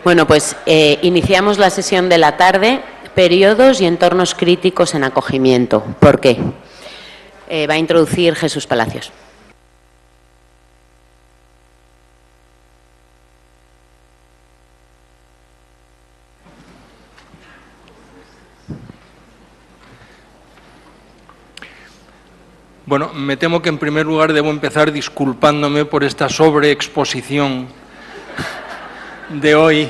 Bueno, pues iniciamos la sesión de la tarde, periodos y entornos críticos en acogimiento. ¿Por qué? Va a introducir Jesús Palacios. Bueno, me temo que en primer lugar debo empezar disculpándome por esta sobreexposición de hoy,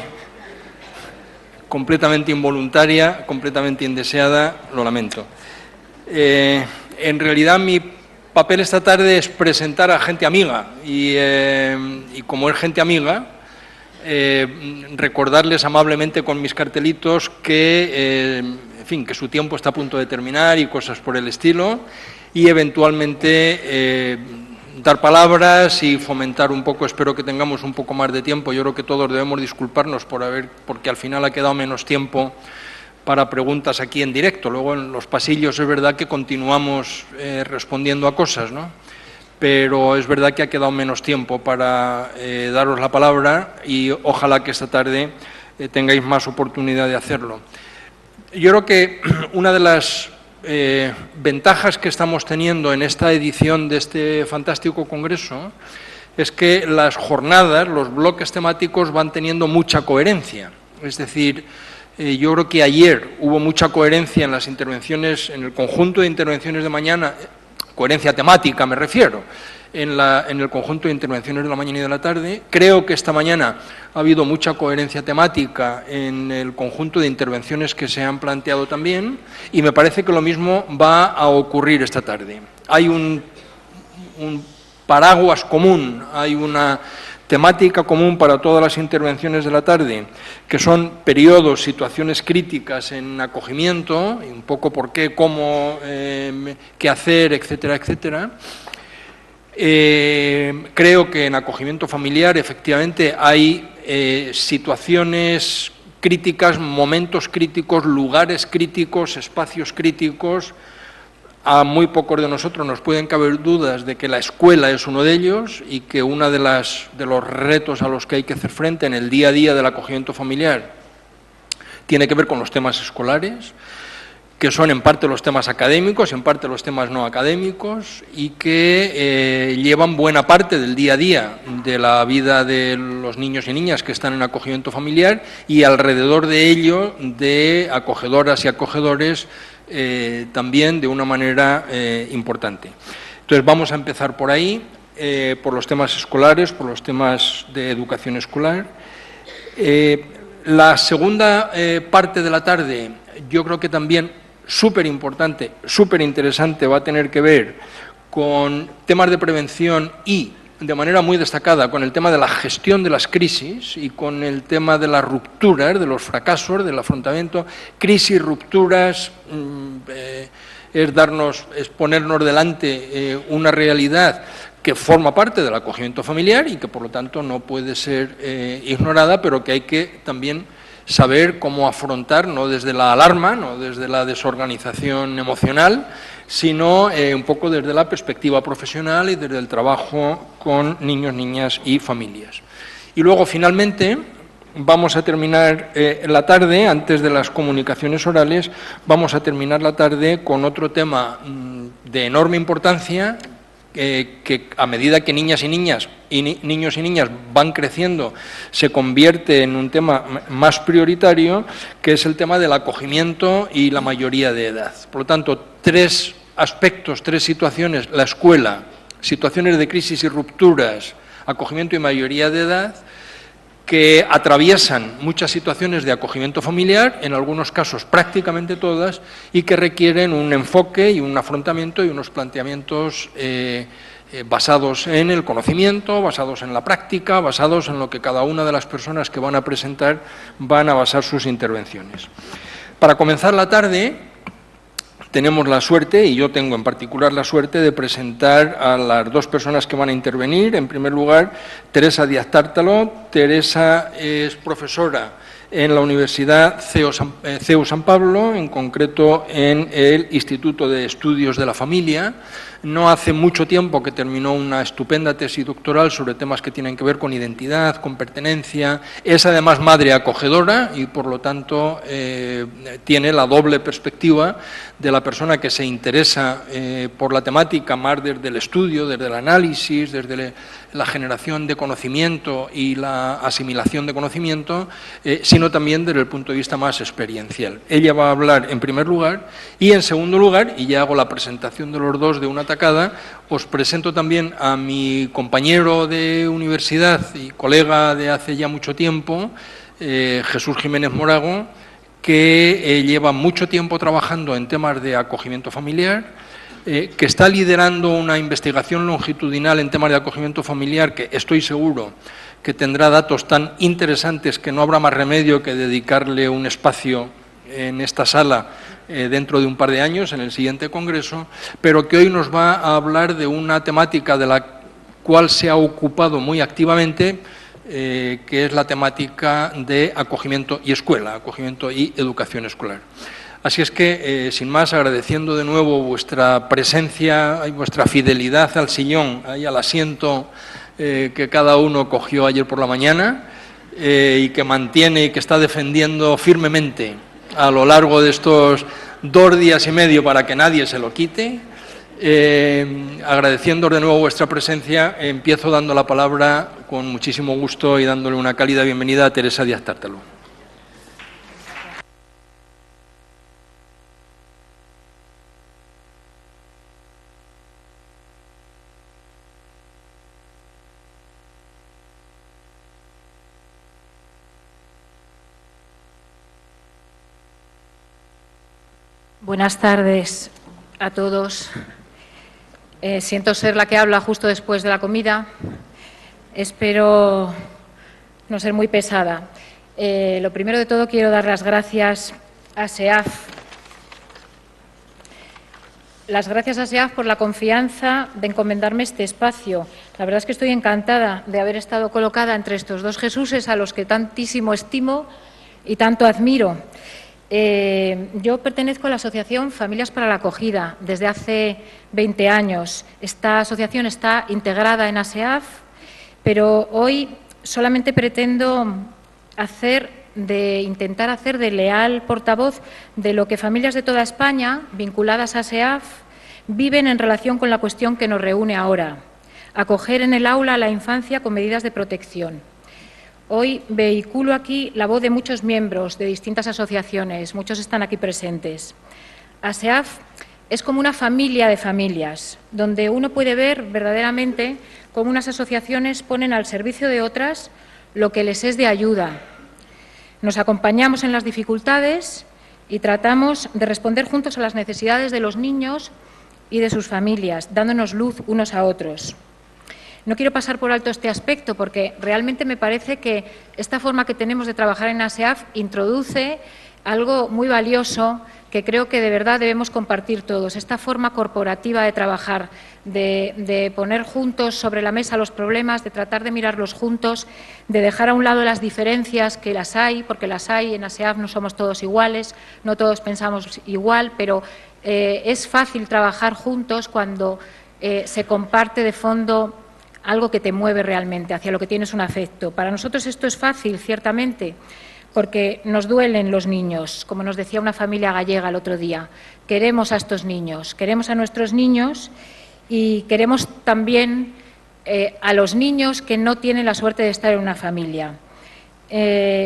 completamente involuntaria, completamente indeseada, lo lamento. En realidad mi papel esta tarde es presentar a gente amiga y como es gente amiga, recordarles amablemente con mis cartelitos que, en fin, que su tiempo está a punto de terminar y cosas por el estilo, y eventualmente dar palabras y fomentar un poco. Espero que tengamos un poco más de tiempo. Yo creo que todos debemos disculparnos porque al final ha quedado menos tiempo para preguntas aquí en directo. Luego en los pasillos es verdad que continuamos respondiendo a cosas, ¿no? Pero es verdad que ha quedado menos tiempo para daros la palabra y ojalá que esta tarde tengáis más oportunidad de hacerlo. Yo creo que una de las ventajas que estamos teniendo en esta edición de este fantástico congreso es que las jornadas, los bloques temáticos van teniendo mucha coherencia. Es decir, yo creo que ayer hubo mucha coherencia en las intervenciones, en el conjunto de intervenciones de mañana, coherencia temática me refiero, en el conjunto de intervenciones de la mañana y de la tarde. Creo que esta mañana ha habido mucha coherencia temática en el conjunto de intervenciones que se han planteado también, y me parece que lo mismo va a ocurrir esta tarde. Hay un paraguas común, hay una temática común para todas las intervenciones de la tarde, que son periodos, situaciones críticas en acogimiento, y un poco por qué, cómo, qué hacer, etcétera, etcétera. Creo que en acogimiento familiar efectivamente hay situaciones críticas, momentos críticos, lugares críticos, espacios críticos. A muy pocos de nosotros nos pueden caber dudas de que la escuela es uno de ellos y que uno de los retos a los que hay que hacer frente en el día a día del acogimiento familiar tiene que ver con los temas escolares, que son en parte los temas académicos, en parte los temas no académicos, y que llevan buena parte del día a día de la vida de los niños y niñas que están en acogimiento familiar, y alrededor de ello de acogedoras y acogedores también de una manera importante. Entonces vamos a empezar por ahí, por los temas escolares, por los temas de educación escolar. La segunda parte de la tarde, yo creo que también súper importante, súper interesante, va a tener que ver con temas de prevención y, de manera muy destacada, con el tema de la gestión de las crisis y con el tema de las rupturas, de los fracasos, del afrontamiento. Crisis, rupturas, es ponernos delante una realidad que forma parte del acogimiento familiar y que, por lo tanto, no puede ser ignorada, pero que hay que también saber cómo afrontar, no desde la alarma, no desde la desorganización emocional, sino un poco desde la perspectiva profesional y desde el trabajo con niños, niñas y familias. Y luego, finalmente, vamos a terminar la tarde, antes de las comunicaciones orales, vamos a terminar la tarde con otro tema de enorme importancia, que a medida que niñas y niñas y niños y niñas van creciendo se convierte en un tema más prioritario, que es el tema del acogimiento y la mayoría de edad. Por lo tanto, tres aspectos, tres situaciones: la escuela, situaciones de crisis y rupturas, acogimiento y mayoría de edad, que atraviesan muchas situaciones de acogimiento familiar, en algunos casos prácticamente todas, y que requieren un enfoque y un afrontamiento y unos planteamientos basados en el conocimiento, basados en la práctica, basados en lo que cada una de las personas que van a presentar van a basar sus intervenciones. Para comenzar la tarde, tenemos la suerte, y yo tengo en particular la suerte, de presentar a las dos personas que van a intervenir. En primer lugar, Teresa Díaz Tártalo. Teresa es profesora en la Universidad CEU San Pablo, en concreto en el Instituto de Estudios de la Familia. No hace mucho tiempo que terminó una estupenda tesis doctoral sobre temas que tienen que ver con identidad, con pertenencia. Es además madre acogedora y, por lo tanto, tiene la doble perspectiva de la persona que se interesa por la temática más desde el estudio, desde el análisis, desde la generación de conocimiento y la asimilación de conocimiento, sino también desde el punto de vista más experiencial. Ella va a hablar en primer lugar y, en segundo lugar, y ya hago la presentación de los dos de una tacada, os presento también a mi compañero de universidad y colega de hace ya mucho tiempo, Jesús Jiménez Morago, que lleva mucho tiempo trabajando en temas de acogimiento familiar, que está liderando una investigación longitudinal en temas de acogimiento familiar que estoy seguro que tendrá datos tan interesantes que no habrá más remedio que dedicarle un espacio en esta sala dentro de un par de años, en el siguiente congreso, pero que hoy nos va a hablar de una temática de la cual se ha ocupado muy activamente, que es la temática de acogimiento y escuela, acogimiento y educación escolar. Así es que, sin más, agradeciendo de nuevo vuestra presencia y vuestra fidelidad al sillón, ahí al asiento que cada uno cogió ayer por la mañana y que mantiene y que está defendiendo firmemente a lo largo de estos 2 días y medio para que nadie se lo quite. Agradeciendo de nuevo vuestra presencia, empiezo dando la palabra con muchísimo gusto y dándole una cálida bienvenida a Teresa Díaz Tártalo. Buenas tardes a todos. Siento ser la que habla justo después de la comida. Espero no ser muy pesada. Lo primero de todo, quiero dar las gracias a SEAF. Las gracias a SEAF por la confianza de encomendarme este espacio. La verdad es que estoy encantada de haber estado colocada entre estos dos Jesuses a los que tantísimo estimo y tanto admiro. Yo pertenezco a la Asociación Familias para la Acogida desde hace 20 años. Esta asociación está integrada en ASEAF, pero hoy solamente pretendo intentar hacer de leal portavoz de lo que familias de toda España, vinculadas a ASEAF, viven en relación con la cuestión que nos reúne ahora: acoger en el aula a la infancia con medidas de protección. Hoy vehiculo aquí la voz de muchos miembros de distintas asociaciones, muchos están aquí presentes. ASEAF es como una familia de familias, donde uno puede ver verdaderamente cómo unas asociaciones ponen al servicio de otras lo que les es de ayuda. Nos acompañamos en las dificultades y tratamos de responder juntos a las necesidades de los niños y de sus familias, dándonos luz unos a otros. No quiero pasar por alto este aspecto porque realmente me parece que esta forma que tenemos de trabajar en ASEAF introduce algo muy valioso que creo que de verdad debemos compartir todos. Esta forma corporativa de trabajar, de poner juntos sobre la mesa los problemas, de tratar de mirarlos juntos, de dejar a un lado las diferencias, que las hay, porque las hay. En ASEAF no somos todos iguales, no todos pensamos igual, pero es fácil trabajar juntos cuando se comparte de fondo algo que te mueve realmente, hacia lo que tienes un afecto. Para nosotros esto es fácil, ciertamente, porque nos duelen los niños, como nos decía una familia gallega el otro día. Queremos a estos niños, queremos a nuestros niños y queremos también a los niños que no tienen la suerte de estar en una familia.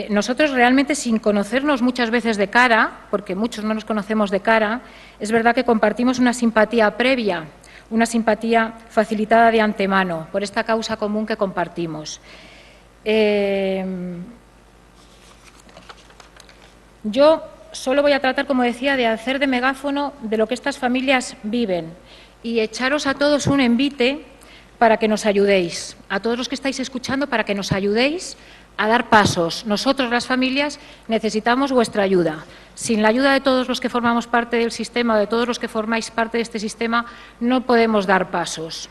Nosotros realmente, sin conocernos muchas veces de cara, porque muchos no nos conocemos de cara, es verdad que compartimos una simpatía previa, una simpatía facilitada de antemano por esta causa común que compartimos. Yo solo voy a tratar, como decía, de hacer de megáfono de lo que estas familias viven y echaros a todos un envite para que nos ayudéis, a todos los que estáis escuchando, para que nos ayudéis a dar pasos. Nosotros, las familias, necesitamos vuestra ayuda. Sin la ayuda de todos los que formamos parte del sistema, de todos los que formáis parte de este sistema, no podemos dar pasos.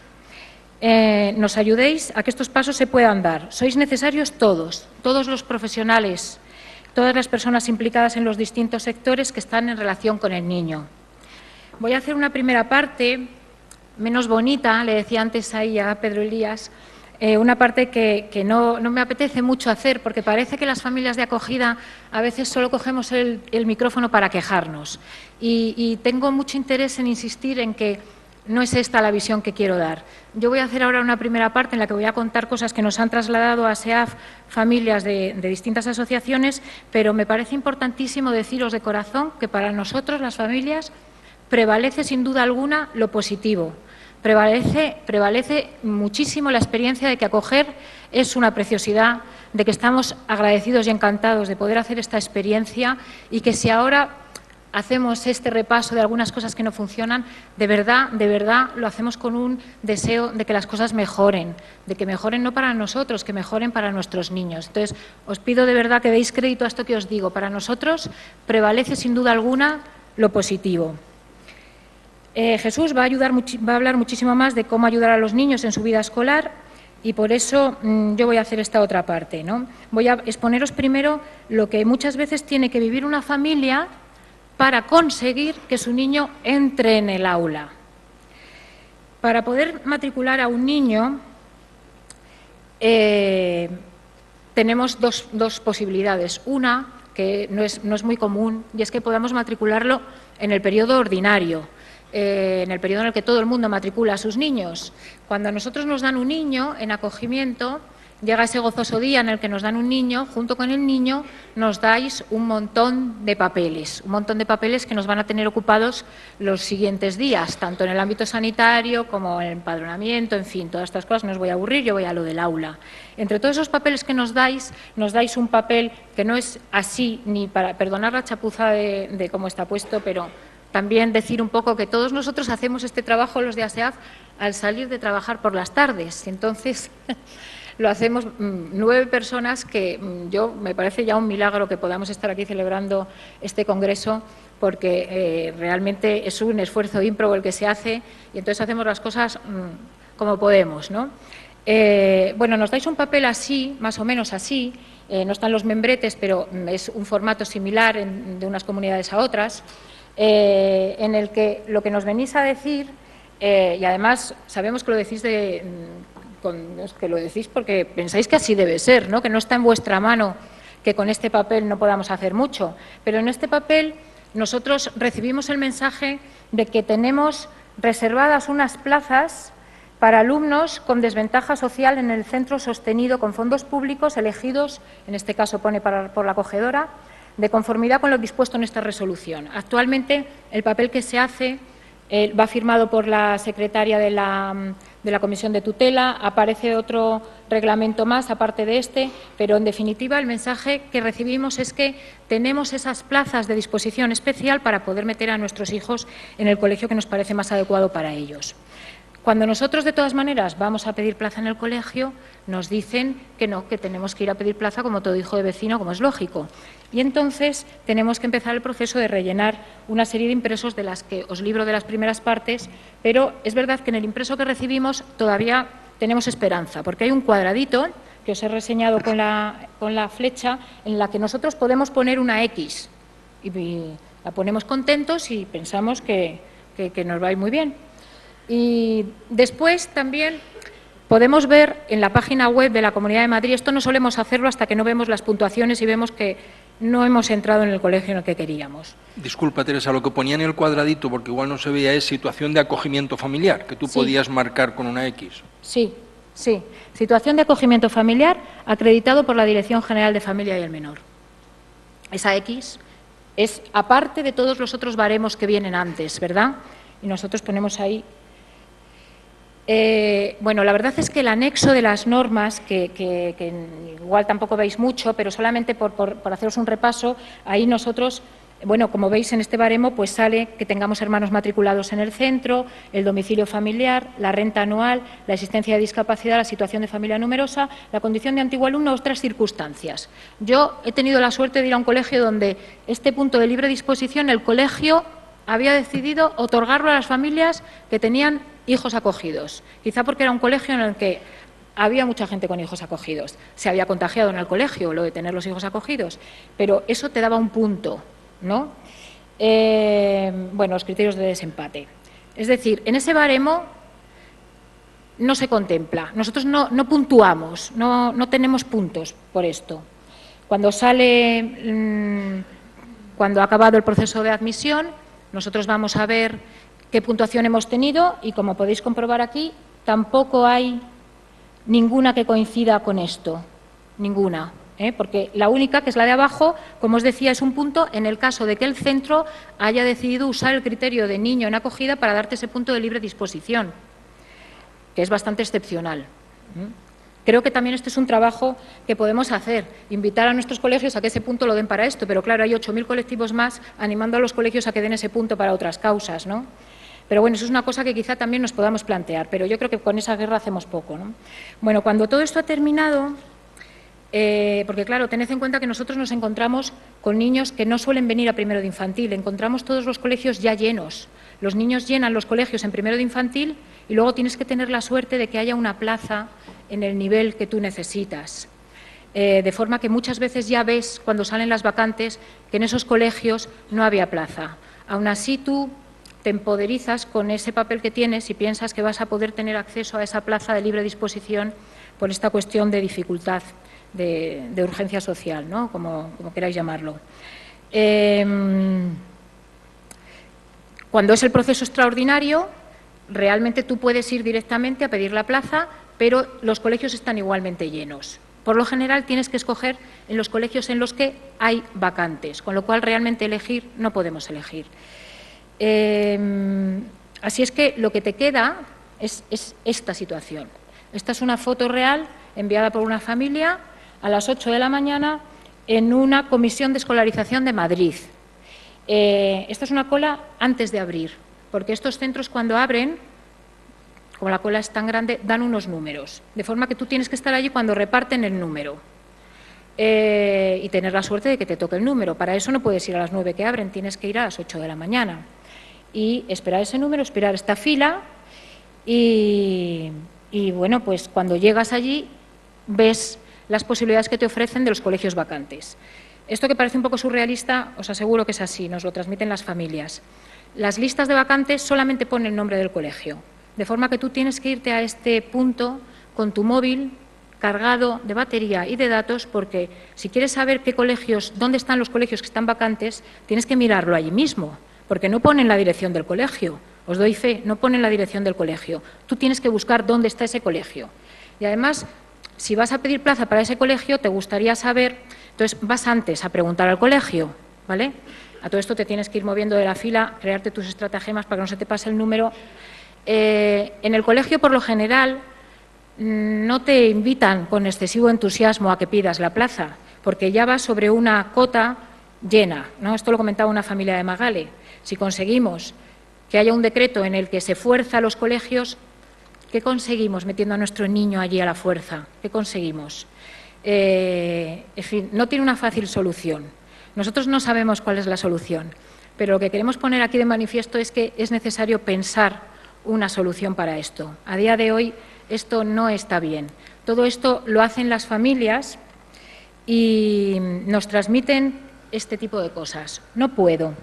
Nos ayudéis a que estos pasos se puedan dar. Sois necesarios todos los profesionales todas las personas implicadas en los distintos sectores que están en relación con el niño. Voy a hacer una primera parte menos bonita, le decía antes ahí a Pedro Elías, una parte que no me apetece mucho hacer, porque parece que las familias de acogida a veces solo cogemos el micrófono para quejarnos. Y tengo mucho interés en insistir en que no es esta la visión que quiero dar. Yo voy a hacer ahora una primera parte en la que voy a contar cosas que nos han trasladado a SEAF familias de distintas asociaciones, pero me parece importantísimo deciros de corazón que para nosotros, las familias, prevalece sin duda alguna lo positivo. Prevalece muchísimo la experiencia de que acoger es una preciosidad, de que estamos agradecidos y encantados de poder hacer esta experiencia y que si ahora hacemos este repaso de algunas cosas que no funcionan, de verdad lo hacemos con un deseo de que las cosas mejoren, de que mejoren no para nosotros, que mejoren para nuestros niños. Entonces, os pido de verdad que deis crédito a esto que os digo. Para nosotros prevalece sin duda alguna lo positivo. Jesús va a hablar muchísimo más de cómo ayudar a los niños en su vida escolar y por eso yo voy a hacer esta otra parte, ¿no? Voy a exponeros primero lo que muchas veces tiene que vivir una familia para conseguir que su niño entre en el aula. Para poder matricular a un niño tenemos dos posibilidades. Una, que no es muy común, y es que podamos matricularlo en el periodo ordinario. En el periodo en el que todo el mundo matricula a sus niños. Cuando a nosotros nos dan un niño en acogimiento, llega ese gozoso día en el que nos dan un niño, junto con el niño nos dais un montón de papeles que nos van a tener ocupados los siguientes días, tanto en el ámbito sanitario como en el empadronamiento, en fin, todas estas cosas. No os voy a aburrir, yo voy a lo del aula. Entre todos esos papeles que nos dais un papel que no es así, ni para perdonar la chapuza de cómo está puesto, pero también decir un poco que todos nosotros hacemos este trabajo, los de ASEAF, al salir de trabajar por las tardes. Entonces, lo hacemos 9 personas que me parece ya un milagro que podamos estar aquí celebrando este congreso, porque realmente es un esfuerzo ímprobo el que se hace y entonces hacemos las cosas como podemos, ¿no? Bueno, nos dais un papel así, más o menos así, no están los membretes, pero es un formato similar de unas comunidades a otras, en el que lo que nos venís a decir, y además sabemos que lo decís porque pensáis que así debe ser, ¿no? Que no está en vuestra mano, que con este papel no podamos hacer mucho, pero en este papel nosotros recibimos el mensaje de que tenemos reservadas unas plazas para alumnos con desventaja social en el centro sostenido con fondos públicos elegidos, en este caso pone por la acogedora, de conformidad con lo dispuesto en esta resolución. Actualmente, el papel que se hace va firmado por la secretaria de la Comisión de Tutela, aparece otro reglamento más, aparte de este, pero, en definitiva, el mensaje que recibimos es que tenemos esas plazas de disposición especial para poder meter a nuestros hijos en el colegio que nos parece más adecuado para ellos. Cuando nosotros, de todas maneras, vamos a pedir plaza en el colegio, nos dicen que no, que tenemos que ir a pedir plaza como todo hijo de vecino, como es lógico. Y entonces tenemos que empezar el proceso de rellenar una serie de impresos de las que os libro de las primeras partes, pero es verdad que en el impreso que recibimos todavía tenemos esperanza, porque hay un cuadradito que os he reseñado con la flecha en la que nosotros podemos poner una X y la ponemos contentos y pensamos que nos va a ir muy bien. Y después también podemos ver en la página web de la Comunidad de Madrid, esto no solemos hacerlo hasta que no vemos las puntuaciones y vemos que no hemos entrado en el colegio en el que queríamos. Disculpa, Teresa, lo que ponía en el cuadradito, porque igual no se veía, es situación de acogimiento familiar, que tú podías marcar con una X. Sí, situación de acogimiento familiar acreditado por la Dirección General de Familia y el Menor. Esa X es aparte de todos los otros baremos que vienen antes, ¿verdad? Y nosotros ponemos ahí. Bueno, la verdad es que el anexo de las normas, que igual tampoco veis mucho, pero solamente por haceros un repaso, ahí nosotros, bueno, como veis en este baremo, pues sale que tengamos hermanos matriculados en el centro, el domicilio familiar, la renta anual, la existencia de discapacidad, la situación de familia numerosa, la condición de antiguo alumno, otras circunstancias. Yo he tenido la suerte de ir a un colegio donde este punto de libre disposición, el colegio había decidido otorgarlo a las familias que tenían hijos acogidos, quizá porque era un colegio en el que había mucha gente con hijos acogidos. Se había contagiado en el colegio lo de tener los hijos acogidos, pero eso te daba un punto, ¿no? Bueno, los criterios de desempate. Es decir, en ese baremo no se contempla. Nosotros no puntuamos, no tenemos puntos por esto. Cuando cuando ha acabado el proceso de admisión, nosotros vamos a ver qué puntuación hemos tenido y, como podéis comprobar aquí, tampoco hay ninguna que coincida con esto, ninguna, porque la única, que es la de abajo, como os decía, es un punto en el caso de que el centro haya decidido usar el criterio de niño en acogida para darte ese punto de libre disposición, que es bastante excepcional. Creo que también este es un trabajo que podemos hacer, invitar a nuestros colegios a que ese punto lo den para esto, pero claro, hay 8.000 colectivos más animando a los colegios a que den ese punto para otras causas, ¿no? Pero bueno, eso es una cosa que quizá también nos podamos plantear, pero yo creo que con esa guerra hacemos poco, ¿no? Bueno, cuando todo esto ha terminado, porque claro, tened en cuenta que nosotros nos encontramos con niños que no suelen venir a primero de infantil, encontramos todos los colegios ya llenos. Los niños llenan los colegios en primero de infantil y luego tienes que tener la suerte de que haya una plaza en el nivel que tú necesitas. De forma que muchas veces ya ves, cuando salen las vacantes, que en esos colegios no había plaza. Aún así, tú te empoderizas con ese papel que tienes y piensas que vas a poder tener acceso a esa plaza de libre disposición por esta cuestión de dificultad, de urgencia social, ¿no? Como queráis llamarlo. Cuando es el proceso extraordinario, realmente tú puedes ir directamente a pedir la plaza, pero los colegios están igualmente llenos. Por lo general tienes que escoger en los colegios en los que hay vacantes, con lo cual realmente elegir no podemos elegir. Así es que lo que te queda es esta situación. Esta es una foto real enviada por una familia a las 8 de la mañana en una comisión de escolarización de Madrid. Esta es una cola antes de abrir, porque estos centros cuando abren, como la cola es tan grande, dan unos números, de forma que tú tienes que estar allí cuando reparten el número y tener la suerte de que te toque el número. Para eso no puedes ir a las 9 que abren, tienes que ir a las 8 de la mañana y esperar ese número, esperar esta fila y bueno, pues cuando llegas allí ves las posibilidades que te ofrecen de los colegios vacantes. Esto que parece un poco surrealista, os aseguro que es así, nos lo transmiten las familias. Las listas de vacantes solamente ponen el nombre del colegio, de forma que tú tienes que irte a este punto con tu móvil cargado de batería y de datos, porque si quieres saber qué colegios, dónde están los colegios que están vacantes, tienes que mirarlo allí mismo, porque no ponen la dirección del colegio. Os doy fe, no ponen la dirección del colegio. Tú tienes que buscar dónde está ese colegio. Y además, si vas a pedir plaza para ese colegio, te gustaría saber, entonces vas antes a preguntar al colegio, ¿vale? A todo esto te tienes que ir moviendo de la fila, crearte tus estratagemas para que no se te pase el número. En el colegio, por lo general, no te invitan con excesivo entusiasmo a que pidas la plaza, porque ya vas sobre una cota llena, ¿no? Esto lo comentaba una familia de Magale. Si conseguimos que haya un decreto en el que se fuerza a los colegios, ¿qué conseguimos metiendo a nuestro niño allí a la fuerza? ¿Qué conseguimos? En fin, no tiene una fácil solución. Nosotros no sabemos cuál es la solución, pero lo que queremos poner aquí de manifiesto es que es necesario pensar una solución para esto. A día de hoy esto no está bien. Todo esto lo hacen las familias y nos transmiten este tipo de cosas. No puedo.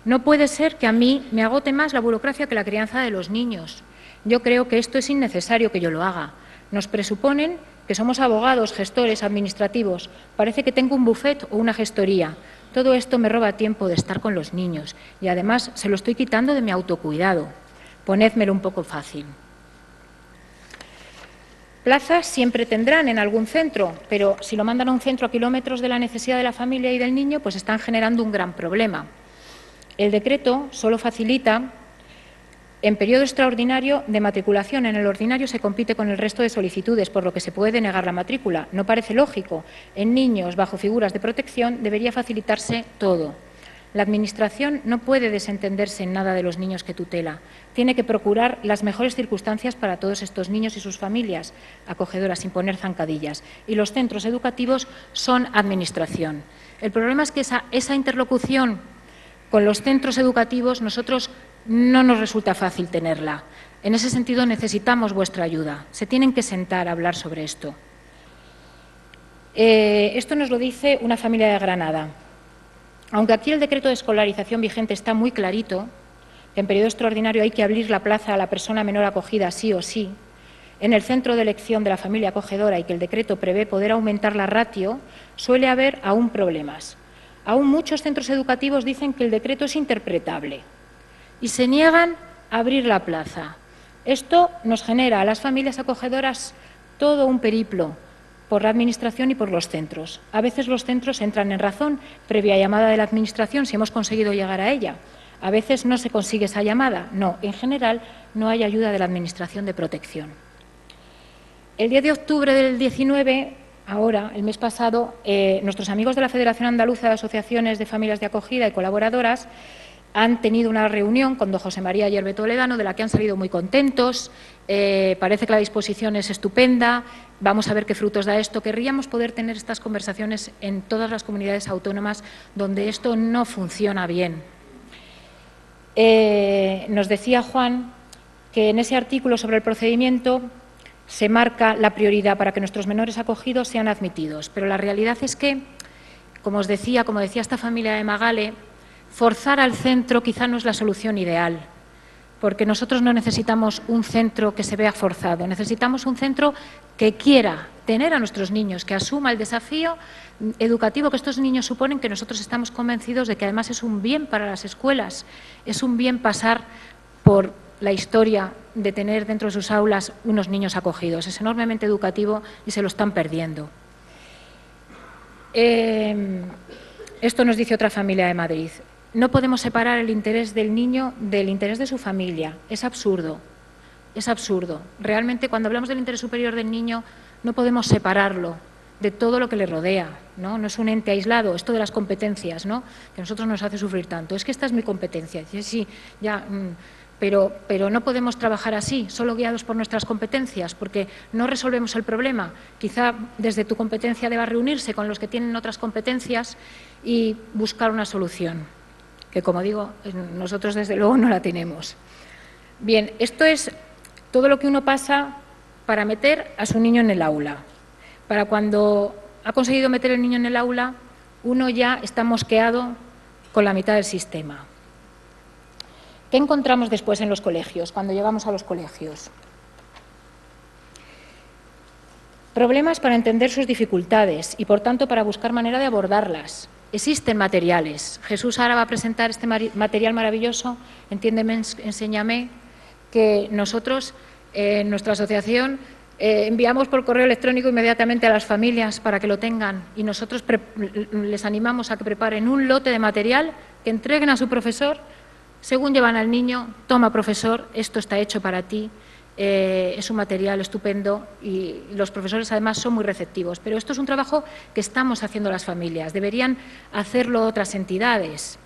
No puede ser que a mí me agote más la burocracia que la crianza de los niños. Yo creo que esto es innecesario que yo lo haga. Nos presuponen que somos abogados, gestores, administrativos. Parece que tengo un bufet o una gestoría. Todo esto me roba tiempo de estar con los niños y además se lo estoy quitando de mi autocuidado. Ponédmelo un poco fácil. Plazas siempre tendrán en algún centro, pero si lo mandan a un centro a kilómetros de la necesidad de la familia y del niño, pues están generando un gran problema. El decreto solo facilita en periodo extraordinario de matriculación. En el ordinario se compite con el resto de solicitudes, por lo que se puede denegar la matrícula. No parece lógico. En niños bajo figuras de protección debería facilitarse todo. La Administración no puede desentenderse en nada de los niños que tutela. Tiene que procurar las mejores circunstancias para todos estos niños y sus familias acogedoras, sin poner zancadillas. Y los centros educativos son Administración. El problema es que esa interlocución con los centros educativos nosotros no nos resulta fácil tenerla. En ese sentido necesitamos vuestra ayuda. Se tienen que sentar a hablar sobre esto. Esto nos lo dice una familia de Granada. Aunque aquí el decreto de escolarización vigente está muy clarito, que en periodo extraordinario hay que abrir la plaza a la persona menor acogida sí o sí, en el centro de elección de la familia acogedora y que el decreto prevé poder aumentar la ratio, suele haber aún problemas. Aún muchos centros educativos dicen que el decreto es interpretable y se niegan a abrir la plaza. Esto nos genera a las familias acogedoras todo un periplo por la Administración y por los centros. A veces los centros entran en razón previa llamada de la Administración si hemos conseguido llegar a ella. A veces no se consigue esa llamada. No, en general no hay ayuda de la Administración de protección. El 10 de octubre del 19, ahora, el mes pasado, nuestros amigos de la Federación Andaluza de Asociaciones de Familias de Acogida y Colaboradoras han tenido una reunión con don José María Yerbe Toledano, de la que han salido muy contentos. Parece que la disposición es estupenda. Vamos a ver qué frutos da esto. Querríamos poder tener estas conversaciones en todas las comunidades autónomas donde esto no funciona bien. Nos decía Juan que en ese artículo sobre el procedimiento se marca la prioridad para que nuestros menores acogidos sean admitidos. Pero la realidad es que, como decía esta familia de Magale, forzar al centro quizá no es la solución ideal, porque nosotros no necesitamos un centro que se vea forzado, necesitamos un centro que quiera tener a nuestros niños, que asuma el desafío educativo que estos niños suponen, que nosotros estamos convencidos de que además es un bien para las escuelas, es un bien pasar por la historia de tener dentro de sus aulas unos niños acogidos. Es enormemente educativo y se lo están perdiendo. Esto nos dice otra familia de Madrid. No podemos separar el interés del niño del interés de su familia. Es absurdo. Es absurdo. Realmente, cuando hablamos del interés superior del niño, no podemos separarlo de todo lo que le rodea, ¿no? No es un ente aislado. Esto de las competencias, ¿no?, que a nosotros nos hace sufrir tanto. Es que esta es mi competencia. Sí, ya... Pero no podemos trabajar así, solo guiados por nuestras competencias, porque no resolvemos el problema. Quizá desde tu competencia debas reunirse con los que tienen otras competencias y buscar una solución, que, como digo, nosotros desde luego no la tenemos. Bien, esto es todo lo que uno pasa para meter a su niño en el aula. Para cuando ha conseguido meter el niño en el aula, uno ya está mosqueado con la mitad del sistema. ¿Qué encontramos después en los colegios, cuando llegamos a los colegios? Problemas para entender sus dificultades y, por tanto, para buscar manera de abordarlas. Existen materiales. Jesús ahora va a presentar este material maravilloso, Entiéndeme, enséñame, que nosotros, en nuestra asociación, enviamos por correo electrónico inmediatamente a las familias para que lo tengan, y nosotros les animamos a que preparen un lote de material que entreguen a su profesor. Según llevan al niño, toma, profesor, esto está hecho para ti, es un material estupendo, y los profesores además son muy receptivos. Pero esto es un trabajo que estamos haciendo las familias, deberían hacerlo otras entidades.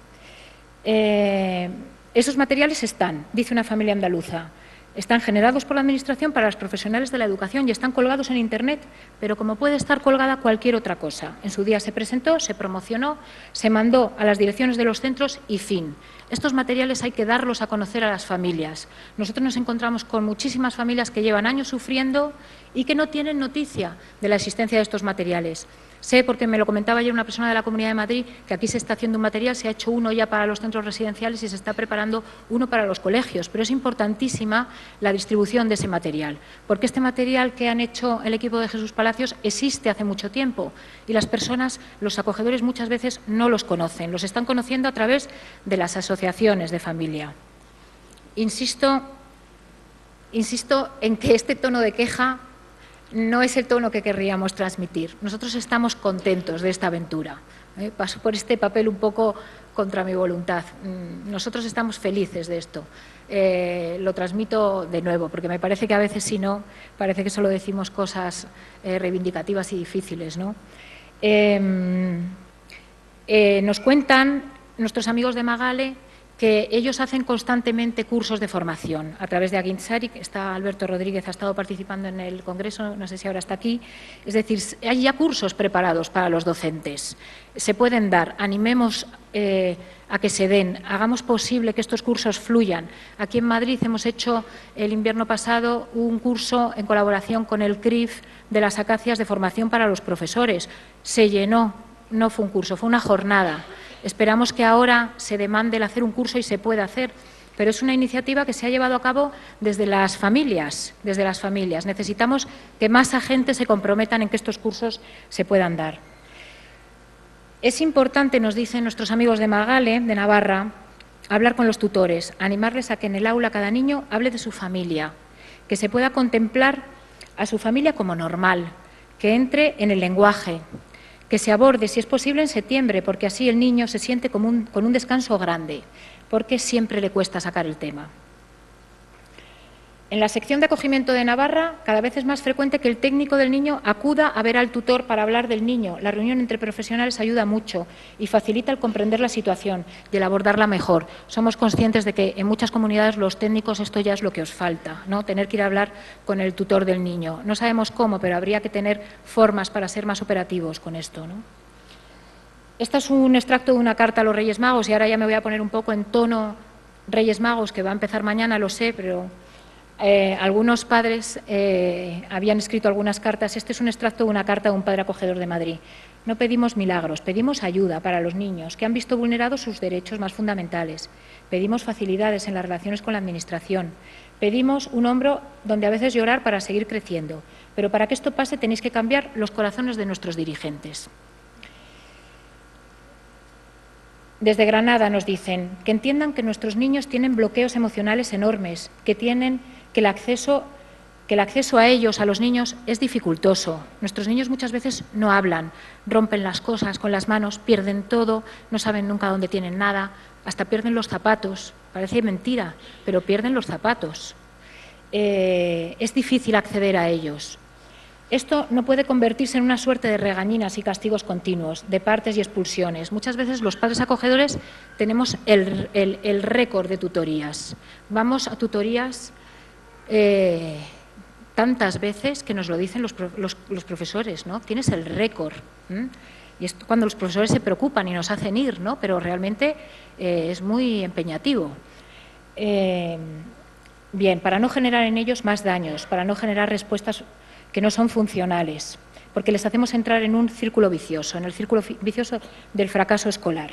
Esos materiales están, dice una familia andaluza, están generados por la Administración para los profesionales de la educación y están colgados en Internet, pero como puede estar colgada cualquier otra cosa. En su día se presentó, se promocionó, se mandó a las direcciones de los centros y fin. Estos materiales hay que darlos a conocer a las familias. Nosotros nos encontramos con muchísimas familias que llevan años sufriendo y que no tienen noticia de la existencia de estos materiales. Sé, porque me lo comentaba ayer una persona de la Comunidad de Madrid, que aquí se está haciendo un material, se ha hecho uno ya para los centros residenciales y se está preparando uno para los colegios, pero es importantísima la distribución de ese material, porque este material que han hecho el equipo de Jesús Palacios existe hace mucho tiempo y las personas, los acogedores, muchas veces no los conocen, los están conociendo a través de las asociaciones de familia. Insisto en que este tono de queja no es el tono que querríamos transmitir. Nosotros estamos contentos de esta aventura. Paso por este papel un poco contra mi voluntad. Nosotros estamos felices de esto. Lo transmito de nuevo, porque me parece que a veces, si no, parece que solo decimos cosas reivindicativas y difíciles, ¿no? Nos cuentan nuestros amigos de Magale que ellos hacen constantemente cursos de formación a través de Aguintzari, que está Alberto Rodríguez, ha estado participando en el Congreso, no sé si ahora está aquí. Es decir, hay ya cursos preparados para los docentes. Se pueden dar, animemos a que se den, hagamos posible que estos cursos fluyan. Aquí en Madrid hemos hecho el invierno pasado un curso en colaboración con el CRIF de las acacias de formación para los profesores. Se llenó, no fue un curso, fue una jornada. Esperamos que ahora se demande el hacer un curso y se pueda hacer, pero es una iniciativa que se ha llevado a cabo desde las familias, Necesitamos que más agentes se comprometan en que estos cursos se puedan dar. Es importante, nos dicen nuestros amigos de Magale, de Navarra, hablar con los tutores, animarles a que en el aula cada niño hable de su familia, que se pueda contemplar a su familia como normal, que entre en el lenguaje, que se aborde, si es posible, en septiembre, porque así el niño se siente con un descanso grande, porque siempre le cuesta sacar el tema. En la sección de acogimiento de Navarra, cada vez es más frecuente que el técnico del niño acuda a ver al tutor para hablar del niño. La reunión entre profesionales ayuda mucho y facilita el comprender la situación y el abordarla mejor. Somos conscientes de que en muchas comunidades los técnicos esto ya es lo que os falta, ¿no? Tener que ir a hablar con el tutor del niño. No sabemos cómo, pero habría que tener formas para ser más operativos con esto, ¿no? Este es un extracto de una carta a los Reyes Magos y ahora ya me voy a poner un poco en tono Reyes Magos, que va a empezar mañana, lo sé, pero algunos padres habían escrito algunas cartas. Este es un extracto de una carta de un padre acogedor de Madrid. No pedimos milagros, pedimos ayuda para los niños que han visto vulnerados sus derechos más fundamentales. Pedimos facilidades en las relaciones con la Administración. Pedimos un hombro donde a veces llorar para seguir creciendo. Pero para que esto pase tenéis que cambiar los corazones de nuestros dirigentes. Desde Granada nos dicen que entiendan que nuestros niños tienen bloqueos emocionales enormes, que el acceso a ellos, a los niños, es dificultoso. Nuestros niños muchas veces no hablan, rompen las cosas con las manos, pierden todo, no saben nunca dónde tienen nada, hasta pierden los zapatos. Parece mentira, pero pierden los zapatos. Es difícil acceder a ellos. Esto no puede convertirse en una suerte de regañinas y castigos continuos, de partes y expulsiones. Muchas veces los padres acogedores tenemos el récord de tutorías. Vamos a tutorías tantas veces que nos lo dicen los profesores, ¿no? Tienes el récord. Y es cuando los profesores se preocupan y nos hacen ir, ¿no? Pero realmente es muy empeñativo. Bien, para no generar en ellos más daños, para no generar respuestas que no son funcionales, porque les hacemos entrar en un círculo vicioso, en el círculo vicioso del fracaso escolar,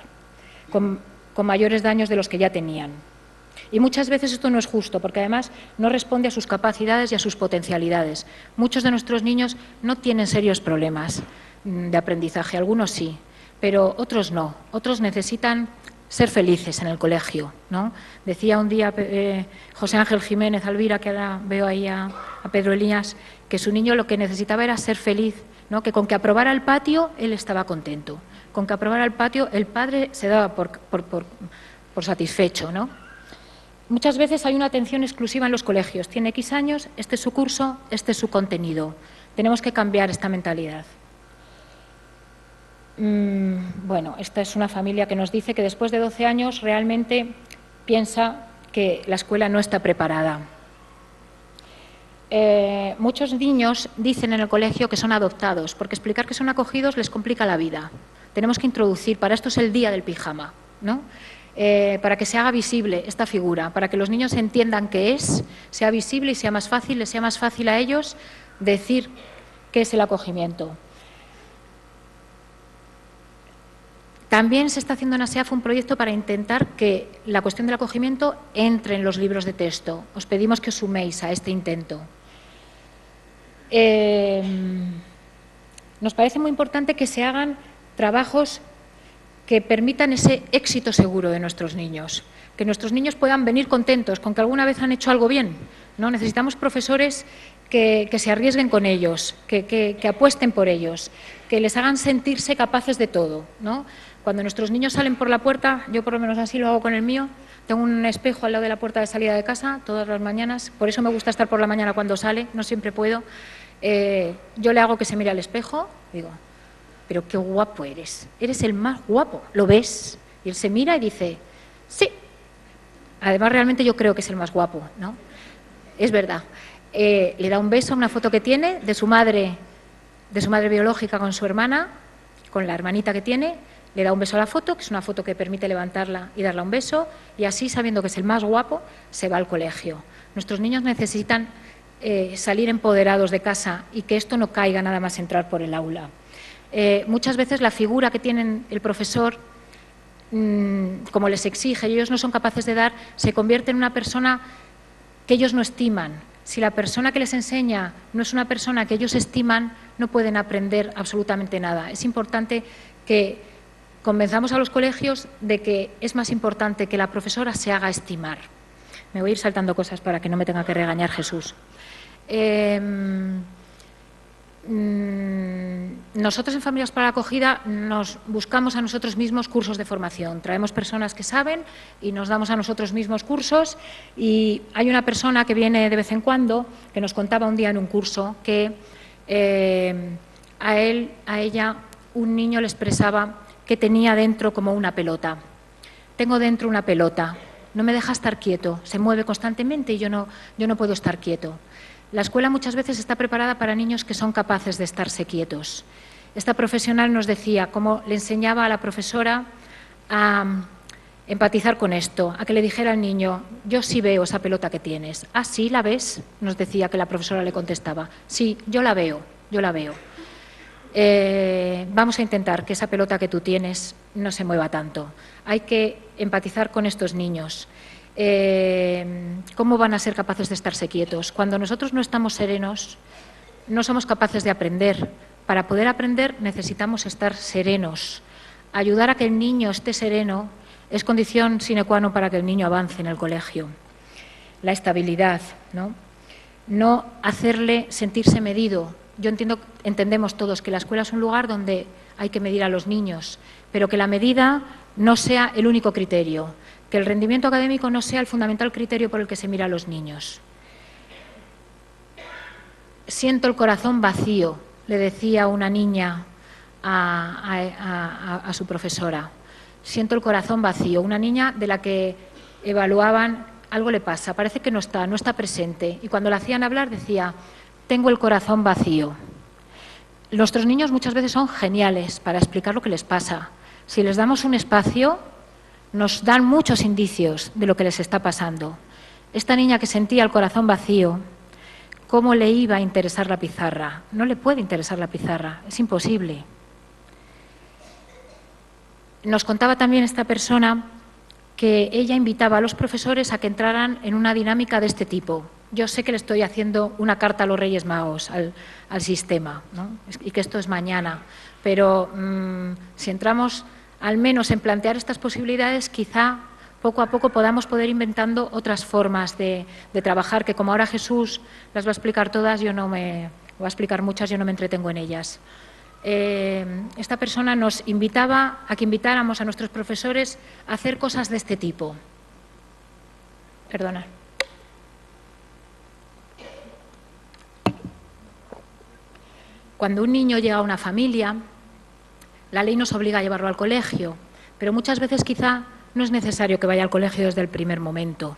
con mayores daños de los que ya tenían. Y muchas veces esto no es justo, porque además no responde a sus capacidades y a sus potencialidades. Muchos de nuestros niños no tienen serios problemas de aprendizaje, algunos sí, pero otros no. Otros necesitan ser felices en el colegio, ¿no? Decía un día José Ángel Jiménez Alvira, que ahora veo ahí a Pedro Elías, que su niño lo que necesitaba era ser feliz, ¿no? Que con que aprobara el patio él estaba contento, con que aprobara el patio el padre se daba por satisfecho, ¿no? Muchas veces hay una atención exclusiva en los colegios. Tiene X años, este es su curso, este es su contenido. Tenemos que cambiar esta mentalidad. Bueno, esta es una familia que nos dice que después de 12 años realmente piensa que la escuela no está preparada. Muchos niños dicen en el colegio que son adoptados, porque explicar que son acogidos les complica la vida. Tenemos que introducir, para esto es el día del pijama, ¿no? Para que se haga visible esta figura, para que los niños entiendan qué es, sea visible y sea más fácil, les sea más fácil a ellos decir qué es el acogimiento. También se está haciendo en ASEAF un proyecto para intentar que la cuestión del acogimiento entre en los libros de texto. Os pedimos que os suméis a este intento. Nos parece muy importante que se hagan trabajos que permitan ese éxito seguro de nuestros niños, que nuestros niños puedan venir contentos con que alguna vez han hecho algo bien, ¿no? Necesitamos profesores que se arriesguen con ellos, que apuesten por ellos, que les hagan sentirse capaces de todo, ¿no? Cuando nuestros niños salen por la puerta, yo por lo menos así lo hago con el mío, tengo un espejo al lado de la puerta de salida de casa todas las mañanas, por eso me gusta estar por la mañana cuando sale, no siempre puedo. Yo le hago que se mire al espejo, digo, pero qué guapo eres el más guapo, ¿lo ves? Y él se mira y dice, sí, Además, realmente yo creo que es el más guapo, ¿no? Es verdad. Le da un beso a una foto que tiene de su madre biológica con su hermana, con la hermanita que tiene, le da un beso a la foto, que es una foto que permite levantarla y darle un beso, y así, sabiendo que es el más guapo, se va al colegio. Nuestros niños necesitan salir empoderados de casa y que esto no caiga nada más entrar por el aula. Muchas veces la figura que tienen el profesor, como les exige y ellos no son capaces de dar, se convierte en una persona que ellos no estiman. Si la persona que les enseña no es una persona que ellos estiman, no pueden aprender absolutamente nada. Es importante que convenzamos a los colegios de que es más importante que la profesora se haga estimar. Me voy a ir saltando cosas para que no me tenga que regañar Jesús. Nosotros en Familias para la Acogida nos buscamos a nosotros mismos cursos de formación. Traemos personas que saben y nos damos a nosotros mismos cursos, y hay una persona que viene de vez en cuando que nos contaba un día en un curso que a ella, un niño le expresaba que tenía dentro como una pelota. Tengo dentro una pelota, no me deja estar quieto, se mueve constantemente y yo no puedo estar quieto. La escuela muchas veces está preparada para niños que son capaces de estarse quietos. Esta profesional nos decía cómo le enseñaba a la profesora a empatizar con esto, a que le dijera al niño: yo sí veo esa pelota que tienes. ¿Ah, sí, la ves? Nos decía que la profesora le contestaba. Sí, yo la veo, yo la veo. Vamos a intentar que esa pelota que tú tienes no se mueva tanto. Hay que empatizar con estos niños. ¿Cómo van a ser capaces de estarse quietos? Cuando nosotros no estamos serenos, no somos capaces de aprender. Para poder aprender necesitamos estar serenos. Ayudar a que el niño esté sereno es condición sine qua non para que el niño avance en el colegio. La estabilidad, ¿no? No hacerle sentirse medido. Entendemos todos que la escuela es un lugar donde hay que medir a los niños, pero que la medida no sea el único criterio, que el rendimiento académico no sea el fundamental criterio por el que se mira a los niños. Siento el corazón vacío, le decía una niña a su profesora. Siento el corazón vacío, una niña de la que evaluaban: algo le pasa, parece que no está presente. Y cuando la hacían hablar decía: tengo el corazón vacío. Nuestros niños muchas veces son geniales para explicar lo que les pasa. Si les damos un espacio, nos dan muchos indicios de lo que les está pasando. Esta niña que sentía el corazón vacío, ¿cómo le iba a interesar la pizarra? No le puede interesar la pizarra, es imposible. Nos contaba también esta persona que ella invitaba a los profesores a que entraran en una dinámica de este tipo. Yo sé que le estoy haciendo una carta a los Reyes Magos, al sistema, ¿no? Y que esto es mañana, pero si entramos al menos en plantear estas posibilidades, quizá poco a poco podamos poder inventando otras formas de trabajar, que como ahora Jesús las va a explicar todas, va a explicar muchas, yo no me entretengo en ellas. Esta persona nos invitaba a que invitáramos a nuestros profesores a hacer cosas de este tipo. Perdona. Cuando un niño llega a una familia, la ley nos obliga a llevarlo al colegio, pero muchas veces quizá no es necesario que vaya al colegio desde el primer momento.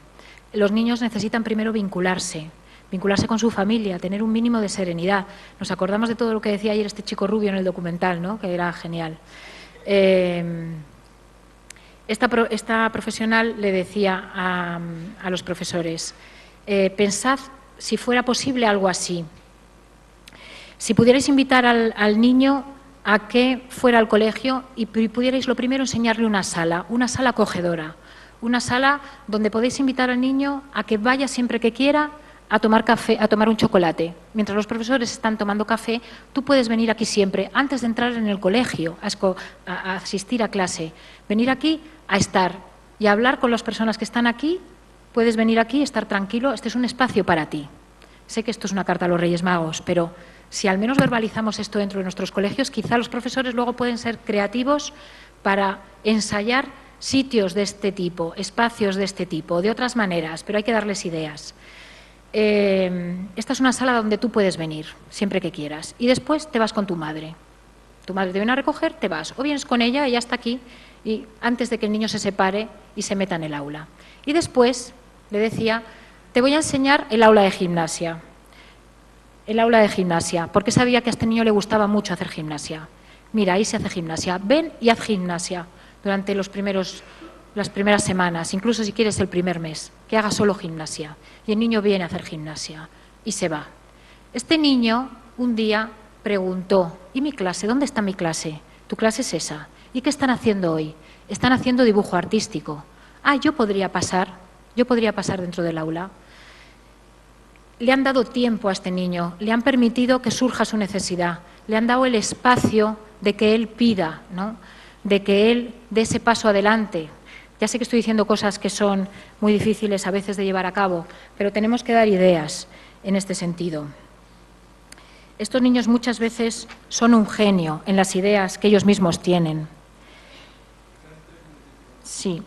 Los niños necesitan primero vincularse con su familia, tener un mínimo de serenidad. Nos acordamos de todo lo que decía ayer este chico rubio en el documental, ¿no? Que era genial. Esta profesional le decía a los profesores: pensad si fuera posible algo así. Si pudierais invitar al niño a que fuera al colegio y pudierais lo primero enseñarle una sala acogedora, una sala donde podéis invitar al niño a que vaya siempre que quiera a tomar café, a tomar un chocolate. Mientras los profesores están tomando café, tú puedes venir aquí siempre, antes de entrar en el colegio, a asistir a clase. Venir aquí a estar y a hablar con las personas que están aquí. Puedes venir aquí, estar tranquilo, este es un espacio para ti. Sé que esto es una carta a los Reyes Magos, pero si al menos verbalizamos esto dentro de nuestros colegios, quizá los profesores luego pueden ser creativos para ensayar sitios de este tipo, espacios de este tipo, de otras maneras, pero hay que darles ideas. Esta es una sala donde tú puedes venir siempre que quieras y después te vas con tu madre. Tu madre te viene a recoger, te vas, o vienes con ella, ella está aquí y antes de que el niño se separe y se meta en el aula. Y después le decía, te voy a enseñar el aula de gimnasia. El aula de gimnasia, porque sabía que a este niño le gustaba mucho hacer gimnasia. Mira, ahí se hace gimnasia. Ven y haz gimnasia durante las primeras semanas, incluso si quieres el primer mes, que haga solo gimnasia. Y el niño viene a hacer gimnasia y se va. Este niño un día preguntó, ¿y mi clase? ¿Dónde está mi clase? Tu clase es esa. ¿Y qué están haciendo hoy? Están haciendo dibujo artístico. Ah, yo podría pasar dentro del aula. Le han dado tiempo a este niño, le han permitido que surja su necesidad, le han dado el espacio de que él pida, ¿no? De que él dé ese paso adelante. Ya sé que estoy diciendo cosas que son muy difíciles a veces de llevar a cabo, pero tenemos que dar ideas en este sentido. Estos niños muchas veces son un genio en las ideas que ellos mismos tienen. Sí.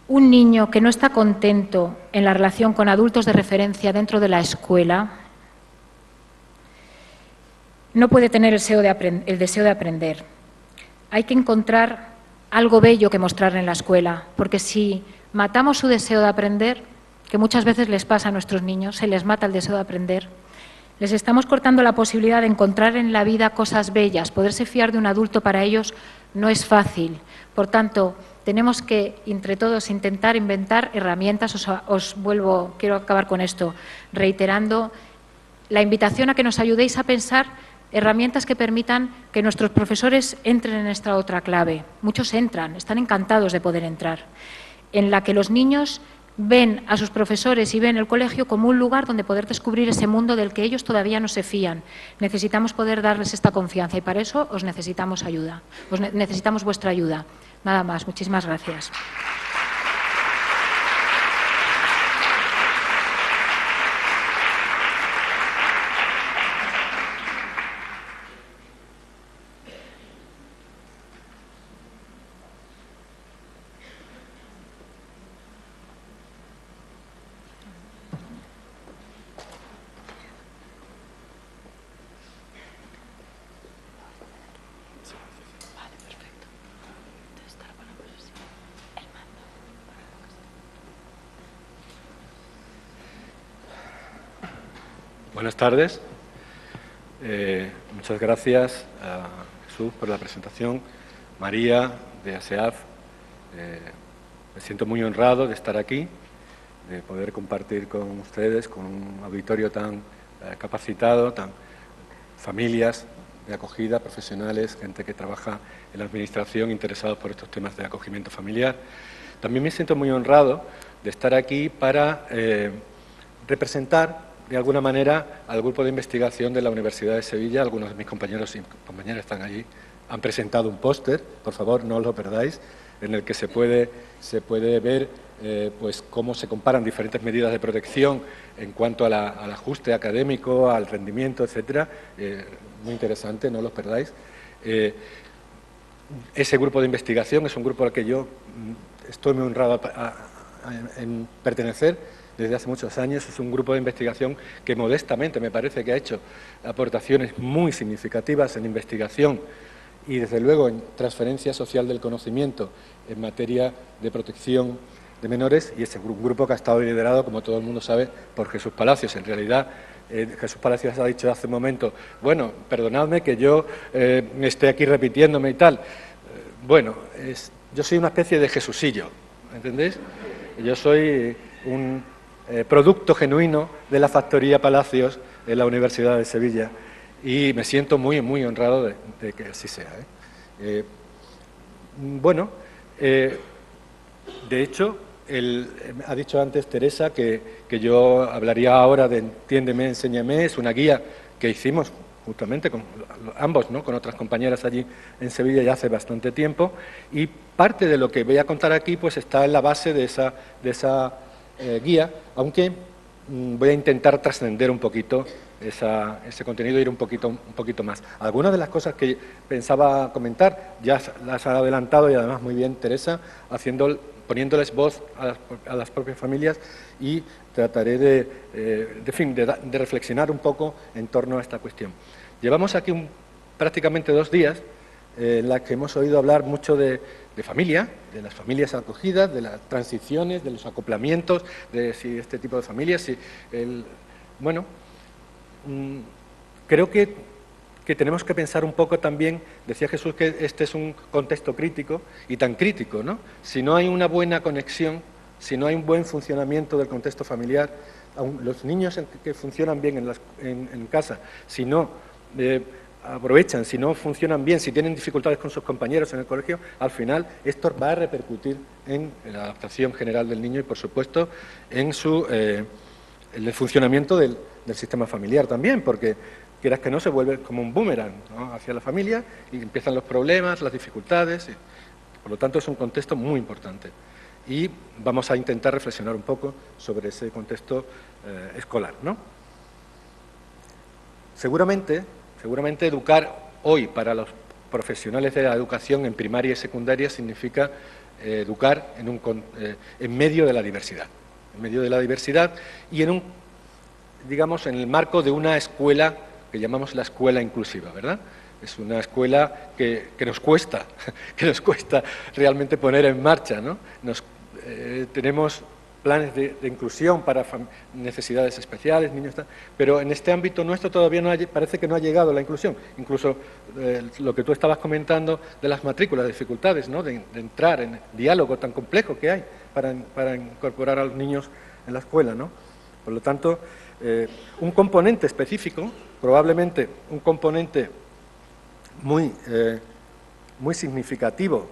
Un niño que no está contento en la relación con adultos de referencia dentro de la escuela no puede tener el deseo de aprender. Hay que encontrar algo bello que mostrar en la escuela, porque si matamos su deseo de aprender, que muchas veces les pasa a nuestros niños, se les mata el deseo de aprender, les estamos cortando la posibilidad de encontrar en la vida cosas bellas. Poderse fiar de un adulto para ellos no es fácil. Por tanto, tenemos que, entre todos, intentar inventar herramientas. Quiero acabar con esto, reiterando la invitación a que nos ayudéis a pensar herramientas que permitan que nuestros profesores entren en esta otra clave. Muchos entran, están encantados de poder entrar, en la que los niños ven a sus profesores y ven el colegio como un lugar donde poder descubrir ese mundo del que ellos todavía no se fían. Necesitamos poder darles esta confianza y para eso os necesitamos ayuda, necesitamos vuestra ayuda. Nada más, muchísimas gracias. Buenas tardes. Muchas gracias a Jesús por la presentación, María de ASEAF. Me siento muy honrado de estar aquí, de poder compartir con ustedes, con un auditorio tan capacitado, familias de acogida, profesionales, gente que trabaja en la administración, interesados por estos temas de acogimiento familiar. También me siento muy honrado de estar aquí para representar de alguna manera al grupo de investigación de la Universidad de Sevilla. Algunos de mis compañeros y compañeras están allí, han presentado un póster, por favor no lo perdáis, en el que se puede ver pues cómo se comparan diferentes medidas de protección en cuanto al ajuste académico, al rendimiento, etcétera. Muy interesante, no lo perdáis. Ese grupo de investigación es un grupo al que yo estoy muy honrado en pertenecer. Desde hace muchos años es un grupo de investigación que modestamente me parece que ha hecho aportaciones muy significativas en investigación y desde luego en transferencia social del conocimiento en materia de protección de menores, y es un grupo que ha estado liderado, como todo el mundo sabe, por Jesús Palacios. En realidad, Jesús Palacios ha dicho hace un momento, bueno, perdonadme que yo esté aquí repitiéndome y tal. Yo soy una especie de Jesusillo, ¿entendéis? Yo soy un producto genuino de la factoría Palacios en la Universidad de Sevilla y me siento muy, muy honrado de que así sea. De hecho, ha dicho antes Teresa que yo hablaría ahora de Entiéndeme, Enséñame. Es una guía que hicimos justamente con ambos, ¿no?, con otras compañeras allí en Sevilla ya hace bastante tiempo, y parte de lo que voy a contar aquí pues está en la base de esa guía, aunque voy a intentar trascender un poquito ese contenido e ir un poquito más. Algunas de las cosas que pensaba comentar ya las ha adelantado, y además muy bien Teresa, haciendo poniéndoles voz a las propias familias, y trataré de reflexionar un poco en torno a esta cuestión. Llevamos aquí prácticamente 2 días en la que hemos oído hablar mucho de familia, de las familias acogidas, de las transiciones, de los acoplamientos, de si este tipo de familias, bueno, creo que tenemos que pensar un poco también, decía Jesús que este es un contexto crítico, y tan crítico, ¿no? Si no hay una buena conexión, si no hay un buen funcionamiento del contexto familiar, los niños que funcionan bien en casa, si no aprovechan, si no funcionan bien, si tienen dificultades con sus compañeros en el colegio, al final esto va a repercutir en la adaptación general del niño y, por supuesto, en el funcionamiento del sistema familiar también, porque quieras que no, se vuelve como un boomerang, ¿no?, hacia la familia, y empiezan los problemas, las dificultades. Por lo tanto, es un contexto muy importante. Y vamos a intentar reflexionar un poco sobre ese contexto escolar, ¿no? Seguramente educar hoy para los profesionales de la educación en primaria y secundaria significa educar en medio de la diversidad. En medio de la diversidad y en el marco de una escuela que llamamos la escuela inclusiva, ¿verdad? Es una escuela que nos cuesta realmente poner en marcha, ¿no? Tenemos planes de inclusión para necesidades especiales, niños, pero en este ámbito nuestro todavía parece que no ha llegado la inclusión. Incluso lo que tú estabas comentando de las matrículas, dificultades, ¿no?, de entrar en el diálogo tan complejo que hay para incorporar a los niños en la escuela, ¿no? Por lo tanto, un componente específico, probablemente un componente muy significativo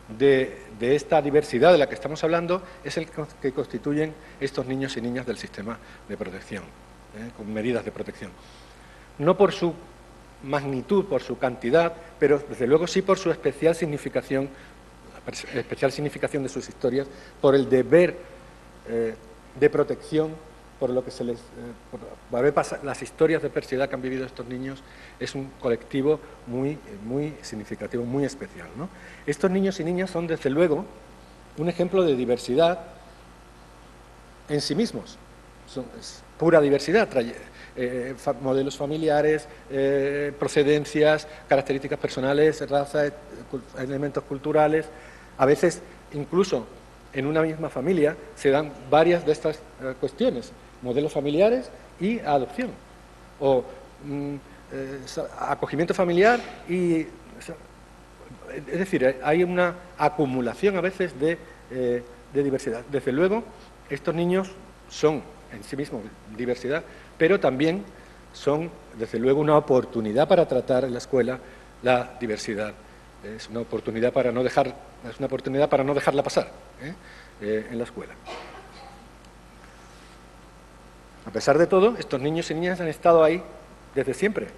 de esta diversidad de la que estamos hablando, es el que constituyen estos niños y niñas del sistema de protección, con medidas de protección. No por su magnitud, por su cantidad, pero desde luego sí por su especial significación de sus historias, por el deber de protección, por lo que por haber pasado, las historias de adversidad que han vivido estos niños. Es un colectivo muy significativo, muy especial, ¿no? Estos niños y niñas son, desde luego, un ejemplo de diversidad en sí mismos. Es pura diversidad, modelos familiares, procedencias, características personales, raza, elementos culturales. A veces, incluso en una misma familia, se dan varias de estas cuestiones, modelos familiares y adopción, o acogimiento familiar y... Es decir, hay una acumulación a veces de diversidad. Desde luego, estos niños son en sí mismos diversidad, pero también son, desde luego, una oportunidad para tratar en la escuela la diversidad. Es una oportunidad para no dejarla pasar en la escuela. A pesar de todo, estos niños y niñas han estado ahí desde siempre.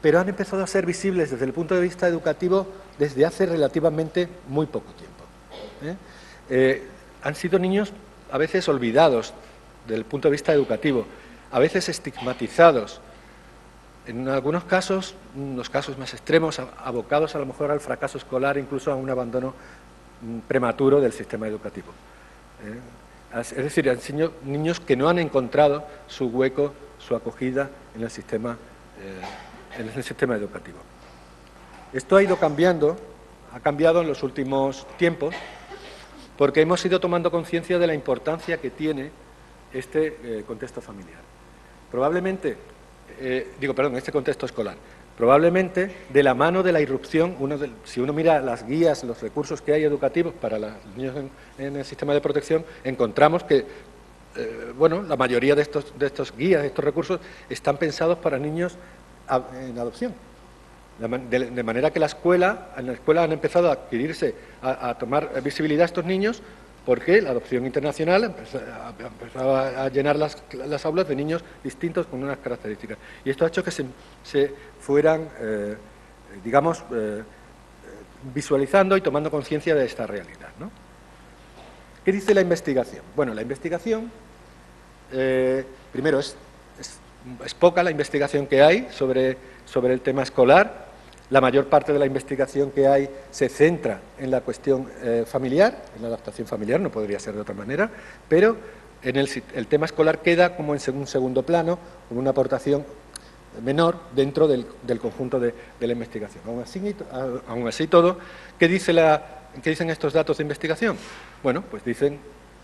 Pero han empezado a ser visibles desde el punto de vista educativo desde hace relativamente muy poco tiempo. Han sido niños a veces olvidados desde el punto de vista educativo, a veces estigmatizados, en algunos casos, los casos más extremos, abocados a lo mejor al fracaso escolar, incluso a un abandono prematuro del sistema educativo. Es decir, han sido niños que no han encontrado su hueco, su acogida en el sistema educativo. Esto ha ido cambiando, ha cambiado en los últimos tiempos, porque hemos ido tomando conciencia de la importancia que tiene este contexto familiar. Probablemente, este contexto escolar. Probablemente, de la mano de la irrupción, si uno mira las guías, los recursos que hay educativos para los niños en el sistema de protección, encontramos que la mayoría de estos guías, de estos recursos, están pensados para niños en adopción. De manera que en la escuela han empezado a adquirirse, a tomar visibilidad estos niños, porque la adopción internacional empezaba a llenar las aulas de niños distintos con unas características. Y esto ha hecho que se fueran, visualizando y tomando conciencia de esta realidad, ¿no? ¿Qué dice la investigación? Bueno, la investigación, primero, es poca la investigación que hay sobre el tema escolar. La mayor parte de la investigación que hay se centra en la cuestión familiar, en la adaptación familiar, no podría ser de otra manera, pero en el tema escolar queda como en un segundo plano, como una aportación menor dentro del conjunto de la investigación. Aún así todo, ¿qué dicen estos datos de investigación? Bueno, pues dicen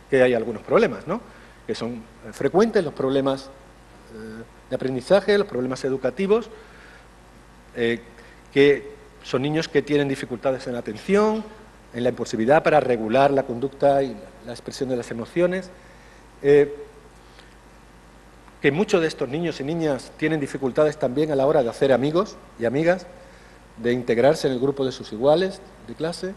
que hay algunos problemas, ¿no? Que son frecuentes los problemas de aprendizaje, los problemas educativos, que son niños que tienen dificultades en la atención, en la impulsividad para regular la conducta y la expresión de las emociones, que muchos de estos niños y niñas tienen dificultades también a la hora de hacer amigos y amigas, de integrarse en el grupo de sus iguales de clase,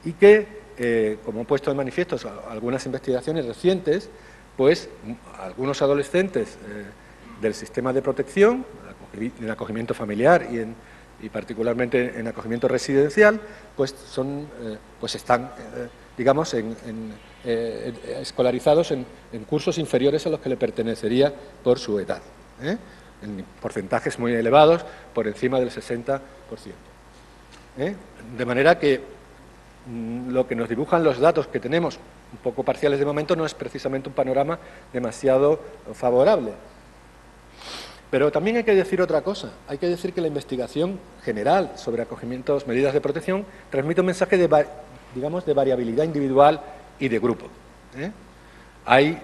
y que, como han puesto de manifiesto algunas investigaciones recientes, pues algunos adolescentes del sistema de protección, en acogimiento familiar y particularmente en acogimiento residencial, pues están, digamos, escolarizados en cursos inferiores a los que le pertenecería por su edad, en porcentajes muy elevados, por encima del 60%. De manera que lo que nos dibujan los datos que tenemos, un poco parciales de momento, no es precisamente un panorama demasiado favorable. Pero también hay que decir otra cosa, hay que decir que la investigación general sobre acogimientos, medidas de protección, transmite un mensaje de variabilidad individual y de grupo. Hay,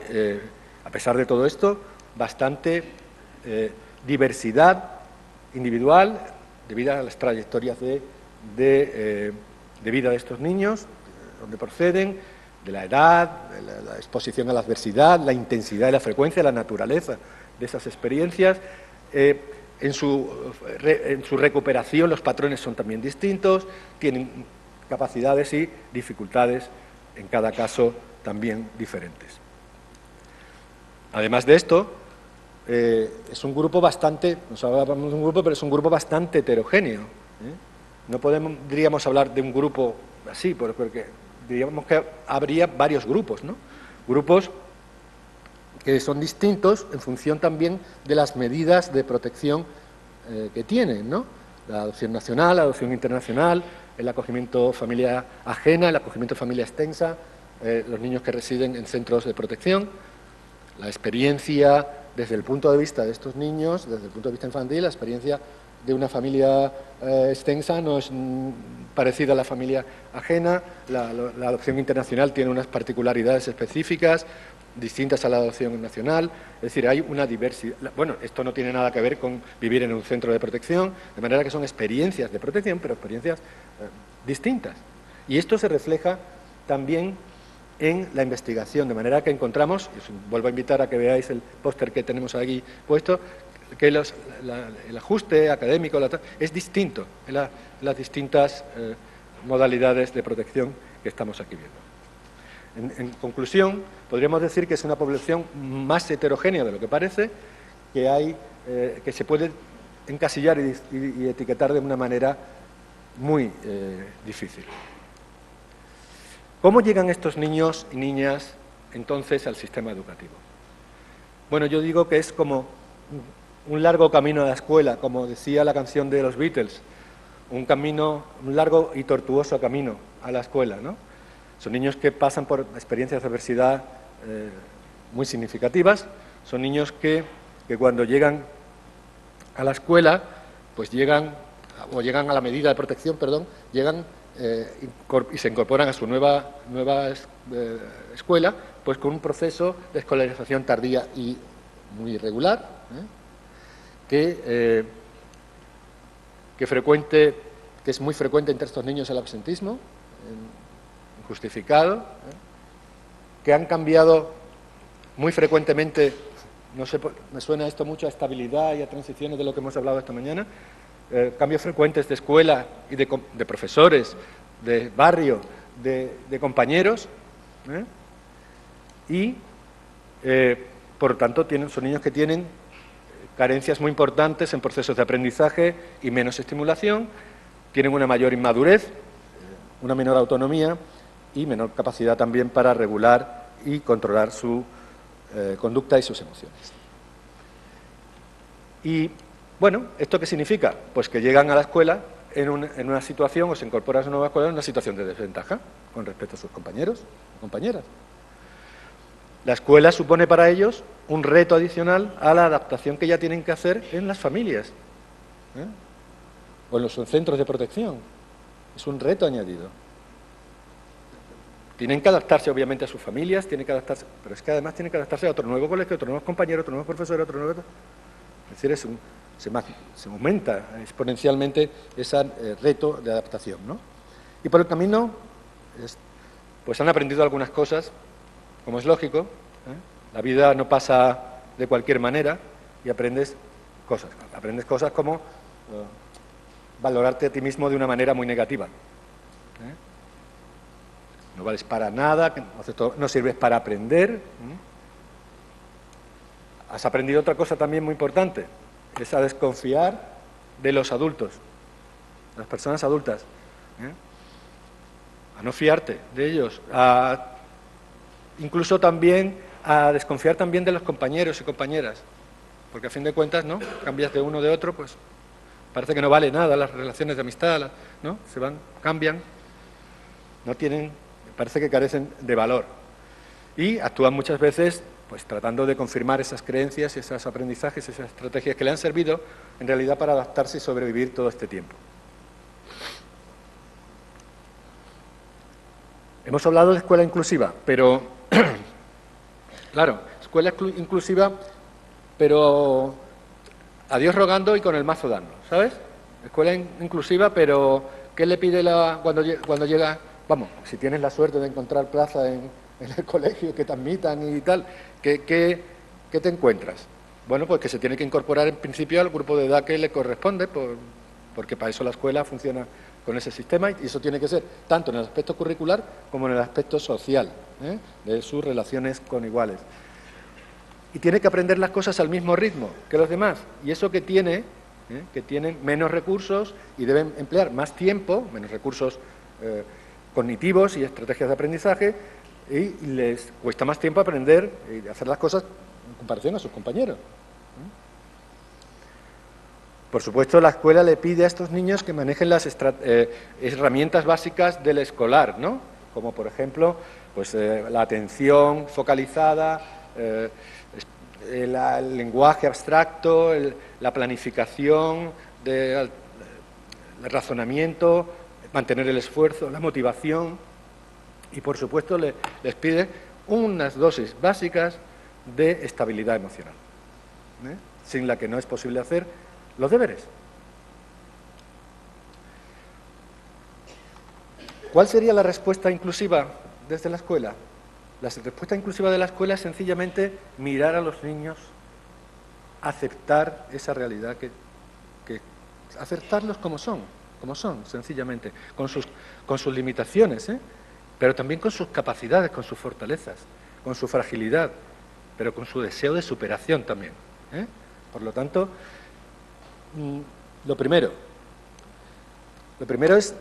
a pesar de todo esto, bastante diversidad individual debido a las trayectorias de vida de estos niños, de dónde proceden, de la edad, de la exposición a la adversidad, la intensidad y la frecuencia, la naturaleza de esas experiencias. En su recuperación los patrones son también distintos, tienen capacidades y dificultades en cada caso también diferentes. Además de esto, es un grupo bastante, nos hablamos de un grupo, pero es un grupo bastante heterogéneo. No podríamos hablar de un grupo así, porque diríamos que habría varios grupos, ¿no? Grupos que son distintos en función también de las medidas de protección que tienen, ¿no? La adopción nacional, la adopción internacional, el acogimiento familia ajena, el acogimiento familia extensa, los niños que residen en centros de protección, la experiencia desde el punto de vista de estos niños, desde el punto de vista infantil, la experiencia de una familia extensa no es parecida a la familia ajena, la adopción internacional tiene unas particularidades específicas, distintas a la adopción nacional, es decir, hay una diversidad. Bueno, esto no tiene nada que ver con vivir en un centro de protección, de manera que son experiencias de protección, pero experiencias distintas. Y esto se refleja también en la investigación, de manera que encontramos, y vuelvo a invitar a que veáis el póster que tenemos aquí puesto, que el ajuste académico es distinto en las distintas modalidades de protección que estamos aquí viendo. En conclusión, podríamos decir que es una población más heterogénea de lo que parece, que se puede encasillar y etiquetar de una manera muy difícil. ¿Cómo llegan estos niños y niñas entonces al sistema educativo? Bueno, yo digo que es como un largo camino a la escuela, como decía la canción de los Beatles, un largo y tortuoso camino a la escuela, ¿no? Son niños que pasan por experiencias de adversidad muy significativas, son niños que cuando llegan a la escuela, pues llegan a la medida de protección, llegan y se incorporan a su nueva escuela, pues con un proceso de escolarización tardía y muy irregular, que es muy frecuente entre estos niños el absentismo, injustificado, que han cambiado muy frecuentemente, no sé, me suena esto mucho a estabilidad y a transiciones de lo que hemos hablado esta mañana, cambios frecuentes de escuela y de profesores, de barrio, de compañeros, y por lo tanto son niños que tienen carencias muy importantes en procesos de aprendizaje y menos estimulación, tienen una mayor inmadurez, una menor autonomía y menor capacidad también para regular y controlar su conducta y sus emociones. Y Bueno, ¿esto qué significa? Pues que llegan a la escuela en una situación, o se incorporan a su nueva escuela en una situación de desventaja con respecto a sus compañeros y compañeras. La escuela supone para ellos un reto adicional a la adaptación que ya tienen que hacer en las familias, ¿eh? O en los centros de protección. Es un reto añadido. Tienen que adaptarse, obviamente, a sus familias, tienen que adaptarse, pero es que además tienen que adaptarse a otro nuevo colegio, a otros nuevos compañeros, a otros nuevos profesores, a otro nuevo... Es decir, se aumenta exponencialmente ese reto de adaptación, ¿no? Y por el camino, pues han aprendido algunas cosas, como es lógico, ¿eh? La vida no pasa de cualquier manera y aprendes cosas. Aprendes cosas como valorarte a ti mismo de una manera muy negativa. No vales para nada, no sirves para aprender. Has aprendido otra cosa también muy importante, es a desconfiar de los adultos, de las personas adultas. A no fiarte de ellos, incluso también a desconfiar también de los compañeros y compañeras, porque a fin de cuentas, ¿no? Cambias de uno de otro, pues parece que no vale nada las relaciones de amistad, ¿no? Cambian, no tienen, parece que carecen de valor. Y actúan muchas veces pues tratando de confirmar esas creencias, esos aprendizajes, esas estrategias que le han servido en realidad para adaptarse y sobrevivir todo este tiempo. Hemos hablado de escuela inclusiva, pero, claro, escuela inclusiva, pero a Dios rogando y con el mazo dando, ¿sabes? Escuela inclusiva, pero ¿qué le pide cuando llega? Vamos, si tienes la suerte de encontrar plaza en el colegio, que te admitan y tal, ¿qué te encuentras? Bueno, pues que se tiene que incorporar en principio al grupo de edad que le corresponde, porque para eso la escuela funciona con ese sistema y eso tiene que ser tanto en el aspecto curricular como en el aspecto social, de sus relaciones con iguales. Y tiene que aprender las cosas al mismo ritmo que los demás. Y eso que tienen menos recursos y deben emplear más tiempo, menos recursos cognitivos y estrategias de aprendizaje, y les cuesta más tiempo aprender y hacer las cosas en comparación a sus compañeros. Por supuesto, la escuela le pide a estos niños que manejen las herramientas básicas del escolar, ¿no? Como, por ejemplo, pues, la atención focalizada, el lenguaje abstracto, la planificación, el razonamiento, mantener el esfuerzo, la motivación. Y, por supuesto, les pide unas dosis básicas de estabilidad emocional, sin la que no es posible hacer los deberes. ¿Cuál sería la respuesta inclusiva desde la escuela? La respuesta inclusiva de la escuela es sencillamente mirar a los niños, aceptar esa realidad, aceptarlos como son, sencillamente, con sus limitaciones, pero también con sus capacidades, con sus fortalezas, con su fragilidad, pero con su deseo de superación también. Por lo tanto, lo primero es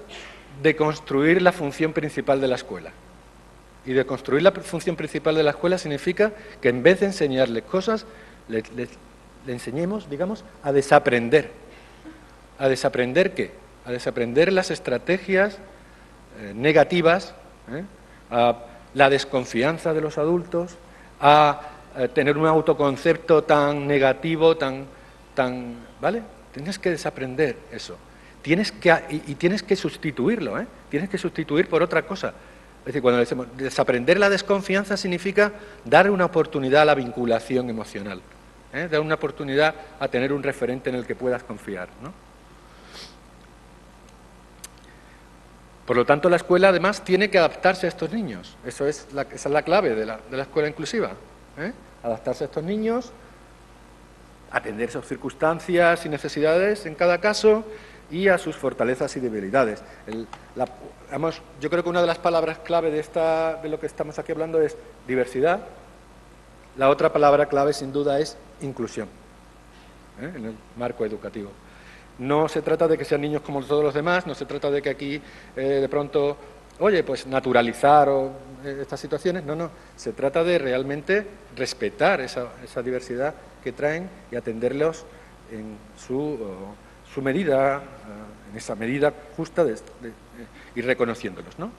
deconstruir la función principal de la escuela. Y deconstruir la función principal de la escuela significa que en vez de enseñarles cosas, le enseñemos, digamos, a desaprender. ¿A desaprender qué? A desaprender las estrategias negativas, a la desconfianza de los adultos, a tener un autoconcepto tan negativo, ¿vale? Tienes que desaprender eso. Tienes que sustituirlo, Tienes que sustituir por otra cosa. Es decir, cuando decimos desaprender la desconfianza significa dar una oportunidad a la vinculación emocional, dar una oportunidad a tener un referente en el que puedas confiar, ¿no? Por lo tanto, la escuela además tiene que adaptarse a estos niños. Esa es la clave de la escuela inclusiva. Adaptarse a estos niños, atender sus circunstancias y necesidades en cada caso y a sus fortalezas y debilidades. Yo creo que una de las palabras clave de lo que estamos aquí hablando es diversidad. La otra palabra clave, sin duda, es inclusión, en el marco educativo. No se trata de que sean niños como todos los demás, no se trata de que aquí de pronto, pues naturalizar estas situaciones, no, se trata de realmente respetar esa diversidad que traen y atenderlos en su medida, en esa medida justa y reconociéndolos, ¿no?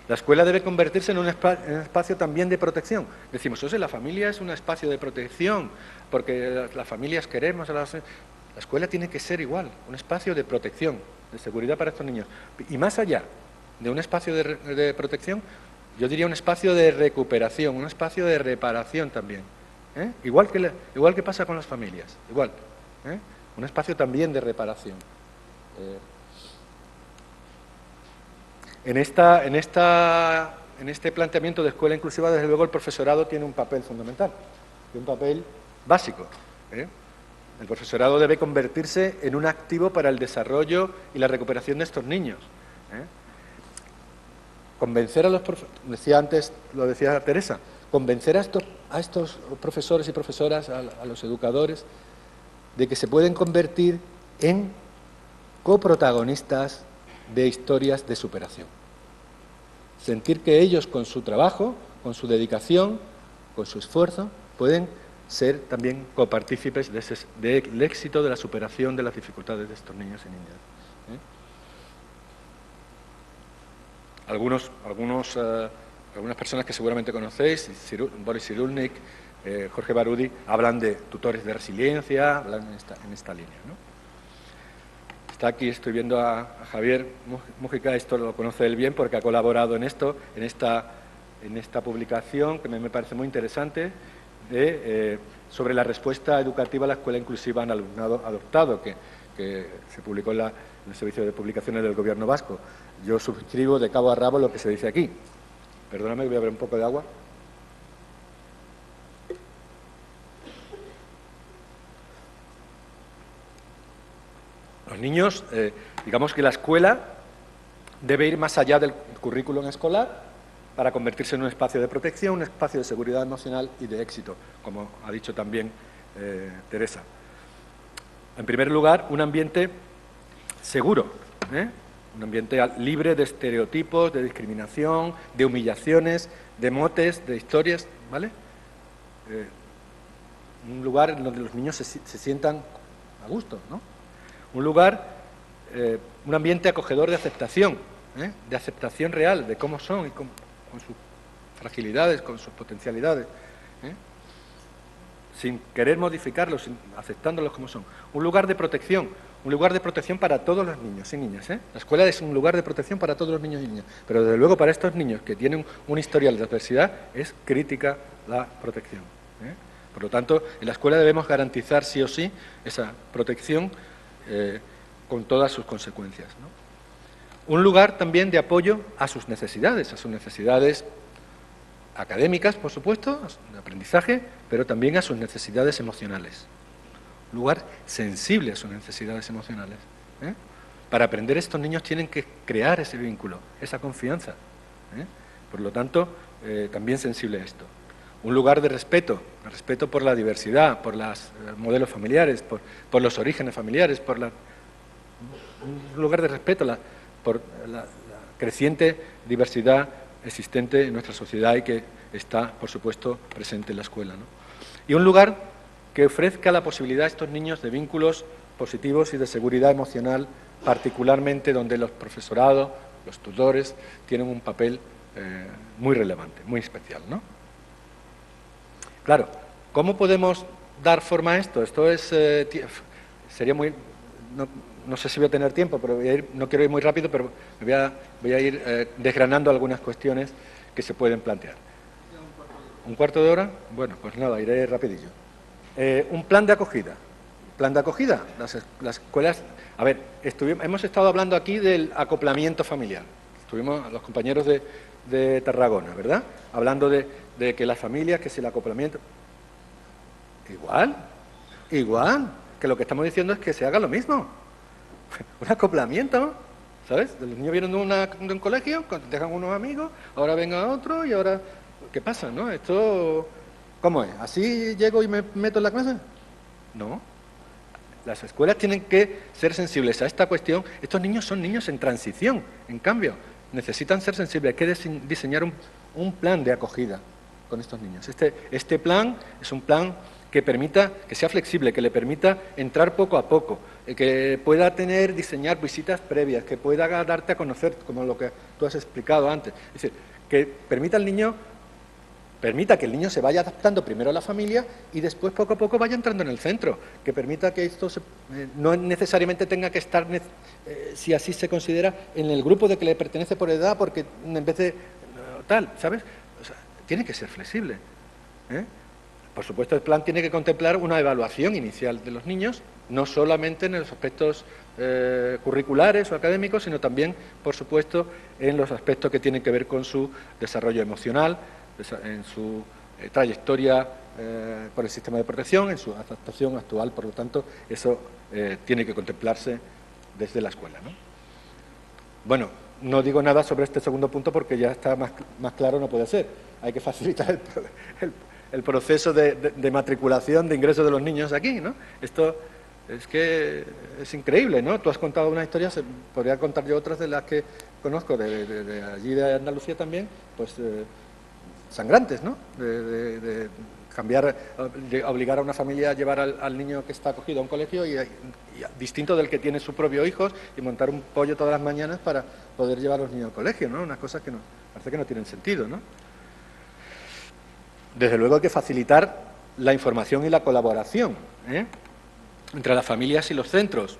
La escuela debe convertirse en un espacio también de protección. Decimos, la familia es un espacio de protección, porque las familias queremos a las... La escuela tiene que ser igual, un espacio de protección, de seguridad para estos niños. Y más allá de un espacio de protección, yo diría un espacio de recuperación, un espacio de reparación también. Igual que pasa con las familias, igual. Un espacio también de reparación. En este planteamiento de escuela inclusiva, desde luego, el profesorado tiene un papel fundamental, un papel básico. El profesorado debe convertirse en un activo para el desarrollo y la recuperación de estos niños. Convencer a los profesores, decía antes, lo decía Teresa, convencer a estos profesores y profesoras, a los educadores, de que se pueden convertir en coprotagonistas de historias de superación. Sentir que ellos, con su trabajo, con su dedicación, con su esfuerzo, pueden ser también copartícipes del éxito de la superación de las dificultades de estos niños y niñas. Algunas personas que seguramente conocéis, Boris Cyrulnik, Jorge Barudi, hablan de tutores de resiliencia, hablan en esta línea, ¿no? Está aquí, estoy viendo a Javier Mújica, esto lo conoce él bien porque ha colaborado en esto, en esta publicación que me parece muy interesante, sobre la respuesta educativa a la escuela inclusiva en alumnado adoptado, que se publicó en el Servicio de Publicaciones del Gobierno Vasco. Yo suscribo de cabo a rabo lo que se dice aquí. Perdóname, voy a beber un poco de agua. Los niños, digamos que la escuela debe ir más allá del currículum escolar para convertirse en un espacio de protección, un espacio de seguridad emocional y de éxito, como ha dicho también Teresa. En primer lugar, un ambiente seguro, un ambiente libre de estereotipos, de discriminación, de humillaciones, de motes, de historias, ¿vale? Un lugar en donde los niños se sientan a gusto, ¿no? Un lugar, un ambiente acogedor de aceptación real de cómo son y con sus fragilidades, con sus potencialidades, sin querer modificarlos, aceptándolos como son. Un lugar de protección para todos los niños y niñas. La escuela es un lugar de protección para todos los niños y niñas, pero desde luego para estos niños que tienen un historial de adversidad es crítica la protección. Por lo tanto, en la escuela debemos garantizar sí o sí esa protección con todas sus consecuencias, ¿no? Un lugar también de apoyo a sus necesidades académicas, por supuesto, de aprendizaje, pero también a sus necesidades emocionales. Un lugar sensible a sus necesidades emocionales. Para aprender, estos niños tienen que crear ese vínculo, esa confianza. Por lo tanto, también sensible a esto. Un lugar de respeto por la diversidad, por los modelos familiares, por los orígenes familiares, un lugar de respeto por la creciente diversidad existente en nuestra sociedad y que está, por supuesto, presente en la escuela, ¿no? Y un lugar que ofrezca la posibilidad a estos niños de vínculos positivos y de seguridad emocional, particularmente donde los profesorados, los tutores, tienen un papel muy relevante, muy especial, ¿no? Claro, ¿cómo podemos dar forma a esto? Esto sería muy... No sé si voy a tener tiempo, pero no quiero ir muy rápido, pero voy a ir desgranando algunas cuestiones que se pueden plantear. ¿Un cuarto de hora? Bueno, pues nada, iré rapidillo. Un plan de acogida. Plan de acogida. Las escuelas... A ver, hemos estado hablando aquí del acoplamiento familiar. Estuvimos los compañeros de Tarragona, ¿verdad? Hablando de que las familias, que si el acoplamiento... Igual, que lo que estamos diciendo es que se haga lo mismo. Un acoplamiento, ¿sabes? Los niños vienen de un colegio, dejan unos amigos, ahora venga otro y ahora... ¿Qué pasa, no? Esto... ¿Cómo es? ¿Así llego y me meto en la clase? No. Las escuelas tienen que ser sensibles a esta cuestión. Estos niños son niños en transición, en cambio. Necesitan ser sensibles. Hay que diseñar un plan de acogida con estos niños. Este plan es un plan que permita, que sea flexible, que le permita entrar poco a poco, que pueda diseñar visitas previas, que pueda darte a conocer, como lo que tú has explicado antes. Es decir, que permita que el niño se vaya adaptando primero a la familia y después poco a poco vaya entrando en el centro, que permita que esto no necesariamente tenga que estar, si así se considera, en el grupo de que le pertenece por edad, porque en vez de tal, ¿sabes? O sea, tiene que ser flexible, ¿eh? Por supuesto, el plan tiene que contemplar una evaluación inicial de los niños, no solamente en los aspectos curriculares o académicos, sino también, por supuesto, en los aspectos que tienen que ver con su desarrollo emocional, en su trayectoria por el sistema de protección, en su adaptación actual. Por lo tanto, eso tiene que contemplarse desde la escuela, ¿no? Bueno, no digo nada sobre este segundo punto porque ya está más claro, no puede ser. Hay que facilitar el proceso de matriculación, de ingreso de los niños aquí, ¿no? Esto es que es increíble, ¿no? Tú has contado una historia, podría contar yo otras de las que conozco de allí de Andalucía también, pues sangrantes, ¿no? De cambiar, de obligar a una familia a llevar al niño que está acogido a un colegio y distinto del que tiene su propio hijo, y montar un pollo todas las mañanas para poder llevar a los niños al colegio, ¿no? Unas cosas que parece que no tienen sentido, ¿no? Desde luego hay que facilitar la información y la colaboración, ¿eh?, entre las familias y los centros.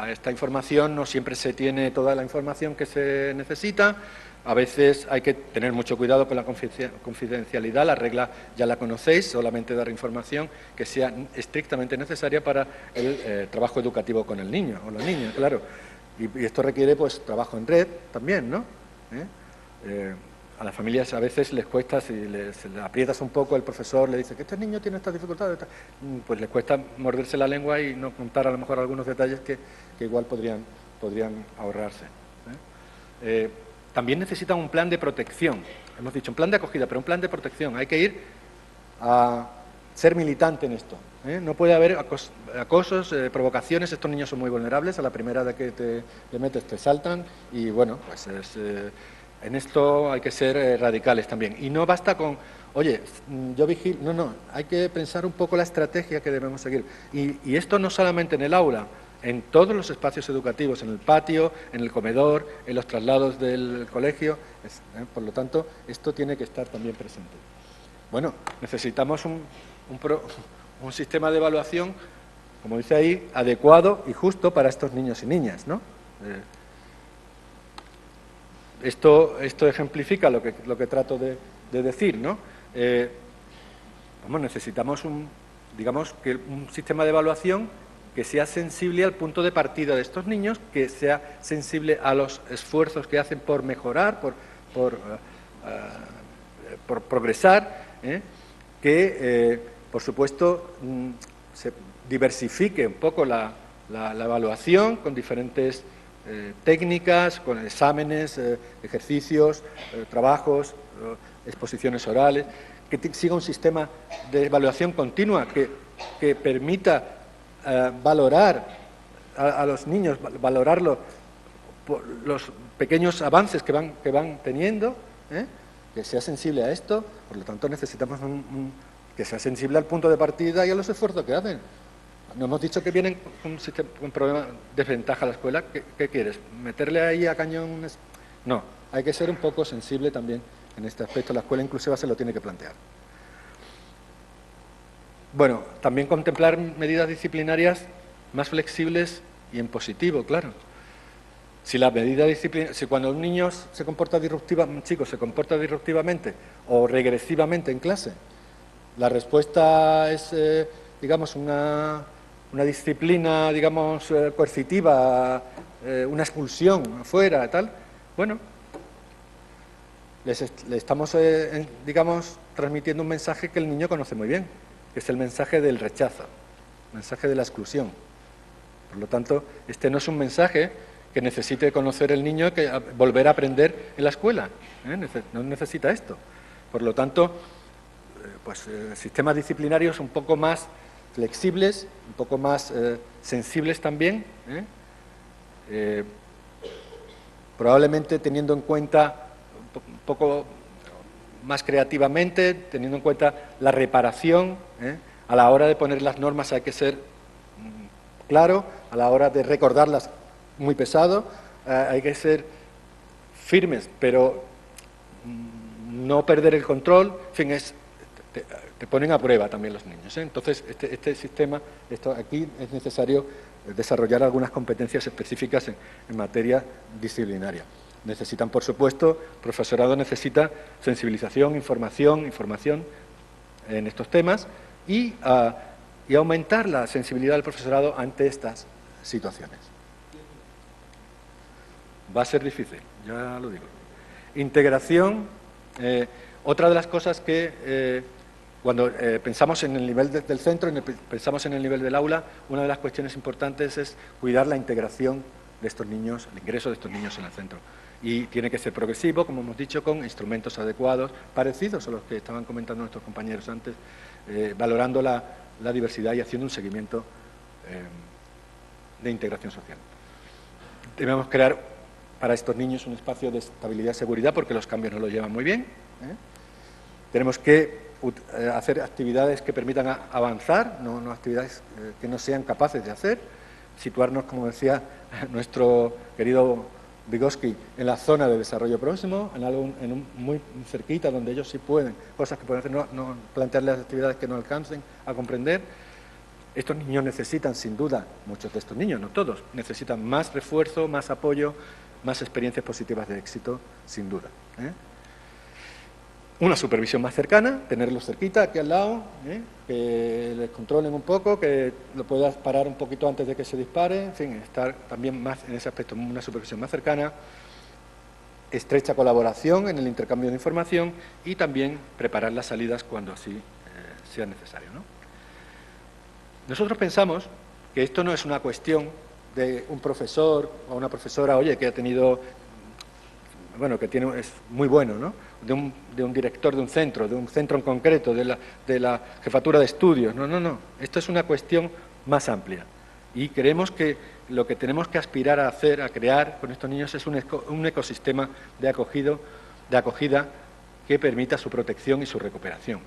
Esta información no siempre se tiene toda la información que se necesita. A veces hay que tener mucho cuidado con la confidencialidad. La regla ya la conocéis, solamente dar información que sea estrictamente necesaria para el trabajo educativo con el niño o la niña, claro. Y esto requiere, pues, trabajo en red también, ¿no? A las familias a veces les cuesta, si le aprietas un poco, el profesor le dice que este niño tiene estas dificultades, pues les cuesta morderse la lengua y no contar a lo mejor algunos detalles que igual podrían ahorrarse, ¿eh? También necesitan un plan de protección. Hemos dicho un plan de acogida, pero un plan de protección. Hay que ir a ser militante en esto, ¿eh? No puede haber acosos, provocaciones. Estos niños son muy vulnerables. A la primera de que te metes te saltan y, bueno, pues en esto hay que ser radicales también. Y no basta con, oye, yo vigilo. No, hay que pensar un poco la estrategia que debemos seguir. Y esto no solamente en el aula, en todos los espacios educativos, en el patio, en el comedor, en los traslados del colegio. Por lo tanto, esto tiene que estar también presente. Bueno, necesitamos un sistema de evaluación, como dice ahí, adecuado y justo para estos niños y niñas, ¿no? Esto ejemplifica lo que trato de decir, ¿no? Necesitamos un sistema de evaluación que sea sensible al punto de partida de estos niños, que sea sensible a los esfuerzos que hacen por mejorar, por progresar, que, por supuesto, se diversifique un poco la evaluación con diferentes técnicas, con exámenes, ejercicios, trabajos, exposiciones orales, que siga un sistema de evaluación continua que permita valorar a los niños, valorarlo por los pequeños avances que van teniendo, que sea sensible a esto. Por lo tanto, necesitamos que sea sensible al punto de partida y a los esfuerzos que hacen. No hemos dicho que vienen con un problema, desventaja a la escuela. ¿Qué quieres? ¿Meterle ahí a cañón? No, hay que ser un poco sensible también en este aspecto. La escuela inclusiva se lo tiene que plantear. Bueno, también contemplar medidas disciplinarias más flexibles y en positivo, claro. Si cuando un niño se comporta un chico se comporta disruptivamente o regresivamente en clase, la respuesta es, digamos, una disciplina, digamos, coercitiva, una expulsión afuera, tal, bueno, le estamos, digamos, transmitiendo un mensaje que el niño conoce muy bien, que es el mensaje del rechazo, el mensaje de la exclusión. Por lo tanto, este no es un mensaje que necesite conocer el niño, que volver a aprender en la escuela, no necesita esto. Por lo tanto, pues sistemas disciplinarios un poco más flexibles, un poco más sensibles también, probablemente teniendo en cuenta un poco más creativamente, teniendo en cuenta la reparación, A la hora de poner las normas hay que ser claro, a la hora de recordarlas muy pesado, hay que ser firmes, pero no perder el control, en fin, te ponen a prueba también los niños, ¿eh? Entonces, este sistema, aquí es necesario desarrollar algunas competencias específicas en materia disciplinaria. Necesitan, por supuesto, profesorado necesita sensibilización, información en estos temas y aumentar la sensibilidad del profesorado ante estas situaciones. Va a ser difícil, ya lo digo. Integración, otra de las cosas que cuando pensamos en el nivel del centro, pensamos en el nivel del aula, una de las cuestiones importantes es cuidar la integración de estos niños, el ingreso de estos niños en el centro. Y tiene que ser progresivo, como hemos dicho, con instrumentos adecuados, parecidos a los que estaban comentando nuestros compañeros antes, valorando la diversidad y haciendo un seguimiento de integración social. Debemos crear para estos niños un espacio de estabilidad y seguridad, porque los cambios no lo llevan muy bien, ¿eh? Tenemos que hacer actividades que permitan avanzar, no actividades que no sean capaces de hacer, situarnos, como decía nuestro querido Vygotsky, en la zona de desarrollo próximo, muy cerquita, donde ellos sí pueden, cosas que pueden hacer, no plantearles actividades que no alcancen a comprender. Estos niños necesitan, sin duda, muchos de estos niños, no todos, necesitan más refuerzo, más apoyo, más experiencias positivas de éxito, sin duda, ¿eh? Una supervisión más cercana, tenerlos cerquita, aquí al lado, que les controlen un poco, que lo puedas parar un poquito antes de que se dispare, en fin, estar también más en ese aspecto, una supervisión más cercana, estrecha colaboración en el intercambio de información y también preparar las salidas cuando así sea necesario, ¿no? Nosotros pensamos que esto no es una cuestión de un profesor o una profesora, oye, que ha tenido, bueno, es muy bueno, ¿no? De un director de un centro en concreto, de la jefatura de estudios. No. Esto es una cuestión más amplia. Y creemos que lo que tenemos que aspirar a hacer, a crear con estos niños es un ecosistema de acogida que permita su protección y su recuperación.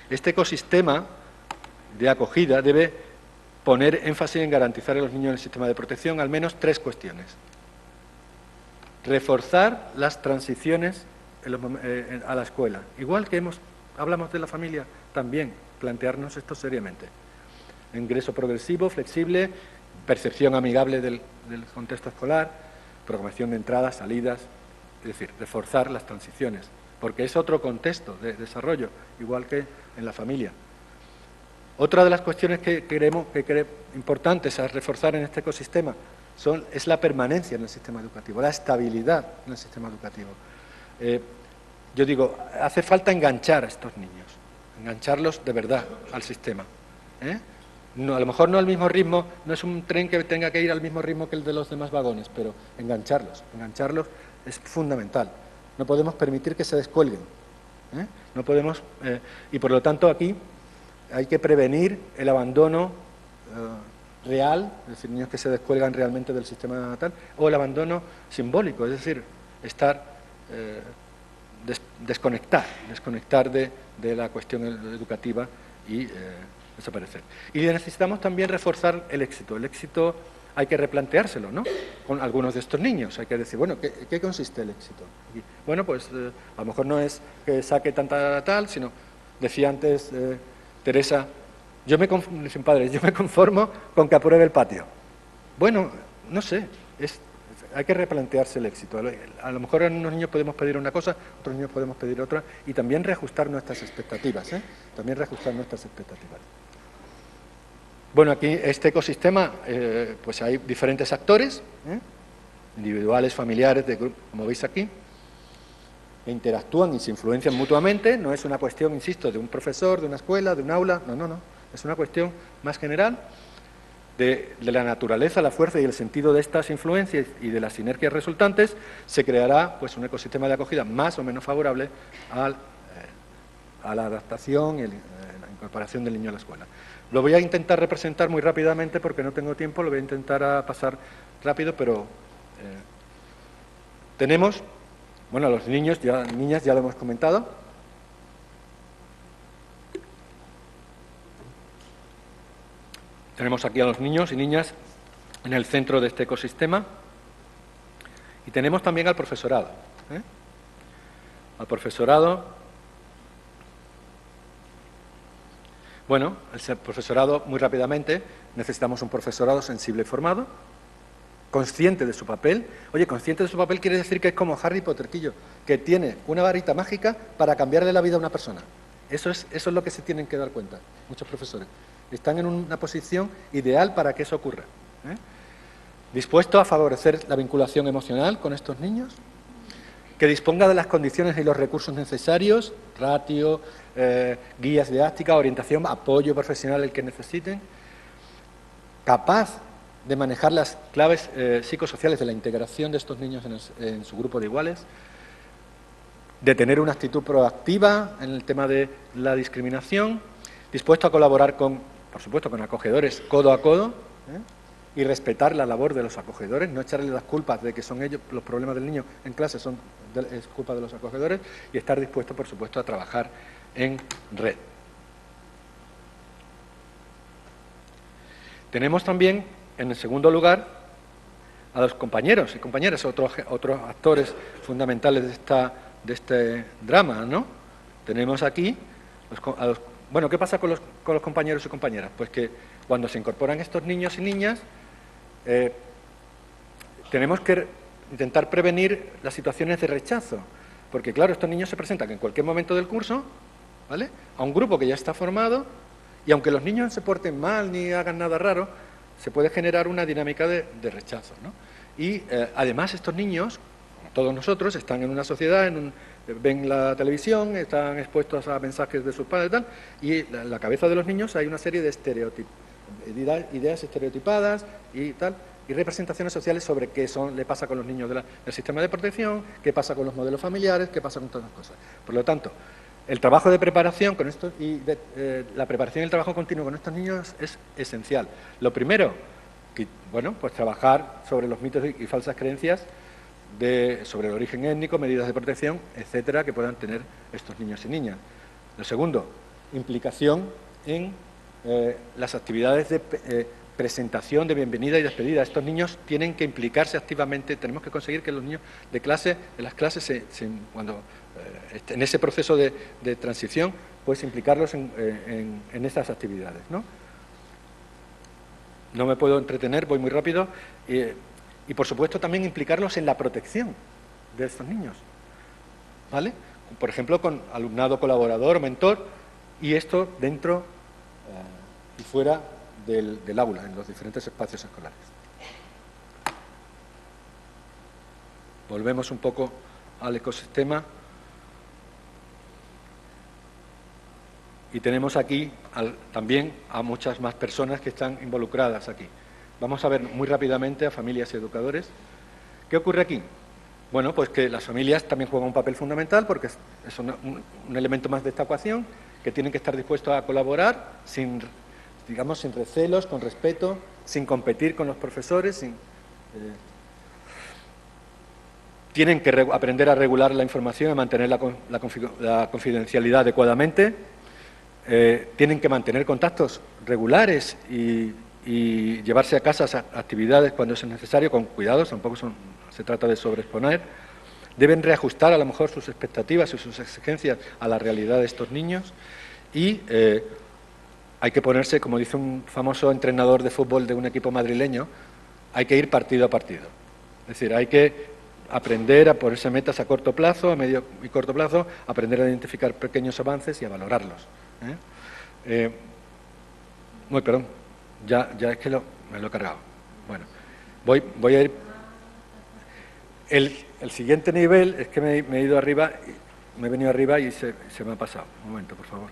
Este ecosistema de acogida debe poner énfasis en garantizar a los niños en el sistema de protección al menos 3 cuestiones. Reforzar las transiciones a la escuela. Igual que hablamos de la familia, también plantearnos esto seriamente. Ingreso progresivo, flexible, percepción amigable del contexto escolar, programación de entradas, salidas, es decir, reforzar las transiciones, porque es otro contexto de desarrollo, igual que en la familia. Otra de las cuestiones que creemos importantes a reforzar en este ecosistema es la permanencia en el sistema educativo, la estabilidad en el sistema educativo. Yo digo, hace falta enganchar a estos niños, engancharlos de verdad al sistema, ¿eh? No, a lo mejor no al mismo ritmo, no es un tren que tenga que ir al mismo ritmo que el de los demás vagones, pero engancharlos es fundamental. No podemos permitir que se descuelguen, ¿eh? No podemos, y por lo tanto aquí hay que prevenir el abandono real, es decir, niños que se descuelgan realmente del sistema natal, o el abandono simbólico, es decir, desconectar de la cuestión educativa y desaparecer. Y necesitamos también reforzar el éxito. El éxito hay que replanteárselo, ¿no? Con algunos de estos niños hay que decir, bueno, ¿qué consiste el éxito? Y, bueno, pues a lo mejor no es que saque tanta tal, sino, decía antes Teresa, yo me conformo con que apruebe el patio. Bueno, no sé, hay que replantearse el éxito. A lo mejor en unos niños podemos pedir una cosa, otros niños podemos pedir otra, y también reajustar nuestras expectativas, ¿eh? También reajustar nuestras expectativas. Bueno, aquí este ecosistema, pues hay diferentes actores, individuales, familiares, de grupos, como veis aquí, que interactúan y se influencian mutuamente. No es una cuestión, insisto, de un profesor, de una escuela, de un aula, no. Es una cuestión más general de la naturaleza, la fuerza y el sentido de estas influencias y de las sinergias resultantes. Se creará pues un ecosistema de acogida más o menos favorable a la adaptación y la incorporación del niño a la escuela. Lo voy a intentar representar muy rápidamente porque no tengo tiempo, lo voy a intentar pasar rápido, pero tenemos, bueno, a los niños, niñas ya lo hemos comentado. Tenemos aquí a los niños y niñas en el centro de este ecosistema y tenemos también al profesorado. Al profesorado, bueno, el profesorado, muy rápidamente, necesitamos un profesorado sensible y formado, consciente de su papel. Oye, consciente de su papel quiere decir que es como Harry Potter, que tiene una varita mágica para cambiarle la vida a una persona. Eso es lo que se tienen que dar cuenta muchos profesores. Están en una posición ideal para que eso ocurra. Dispuesto a favorecer la vinculación emocional con estos niños, que disponga de las condiciones y los recursos necesarios, ratio, guías didácticas, orientación, apoyo profesional el que necesiten, capaz de manejar las claves psicosociales de la integración de estos niños en su grupo de iguales, de tener una actitud proactiva en el tema de la discriminación, dispuesto a colaborar por supuesto, con acogedores codo a codo, y respetar la labor de los acogedores, no echarle las culpas de que son ellos los problemas del niño en clase, es culpa de los acogedores, y estar dispuesto, por supuesto, a trabajar en red. Tenemos también, en el segundo lugar, a los compañeros y compañeras, otros actores fundamentales de este drama, ¿no? Tenemos aquí bueno, ¿qué pasa con los compañeros y compañeras? Pues que cuando se incorporan estos niños y niñas, tenemos que intentar prevenir las situaciones de rechazo, porque claro, estos niños se presentan en cualquier momento del curso, ¿vale?, a un grupo que ya está formado, y aunque los niños se porten mal ni hagan nada raro, se puede generar una dinámica de rechazo, ¿no? Y además estos niños, como todos nosotros, están en una sociedad, ven la televisión, están expuestos a mensajes de sus padres y tal, y en la cabeza de los niños hay una serie de ideas estereotipadas y tal, y representaciones sociales sobre qué le pasa con los niños del sistema de protección, qué pasa con los modelos familiares, qué pasa con todas las cosas. Por lo tanto, el trabajo de preparación con esto la preparación y el trabajo continuo con estos niños es esencial. Lo primero, bueno, pues trabajar sobre los mitos y falsas creencias sobre el origen étnico, medidas de protección, etcétera, que puedan tener estos niños y niñas. Lo segundo, implicación en las actividades de presentación, de bienvenida y despedida. Estos niños tienen que implicarse activamente. Tenemos que conseguir que los niños en las clases, cuando en ese proceso de transición, pues implicarlos en esas actividades, ¿no? No me puedo entretener, voy muy rápido. Y, por supuesto, también implicarlos en la protección de estos niños, ¿vale? Por ejemplo, con alumnado colaborador o mentor, y esto dentro y fuera del aula, en los diferentes espacios escolares. Volvemos un poco al ecosistema. Y tenemos aquí también a muchas más personas que están involucradas aquí. Vamos a ver muy rápidamente a familias y educadores. ¿Qué ocurre aquí? Bueno, pues que las familias también juegan un papel fundamental porque es un elemento más de esta ecuación, que tienen que estar dispuestos a colaborar sin recelos, con respeto, sin competir con los profesores, tienen que aprender a regular la información y mantener la confidencialidad adecuadamente, tienen que mantener contactos regulares y llevarse a casa actividades cuando es necesario, con cuidados, tampoco se trata de sobreexponer. Deben reajustar a lo mejor sus expectativas y sus exigencias a la realidad de estos niños y hay que ponerse, como dice un famoso entrenador de fútbol de un equipo madrileño, hay que ir partido a partido. Es decir, hay que aprender a ponerse metas a corto plazo, a medio y corto plazo, aprender a identificar pequeños avances y a valorarlos. Perdón. Ya es que me lo he cargado. Bueno, voy a ir. El siguiente nivel es que me he ido arriba, me he venido arriba y se me ha pasado. Un momento, por favor.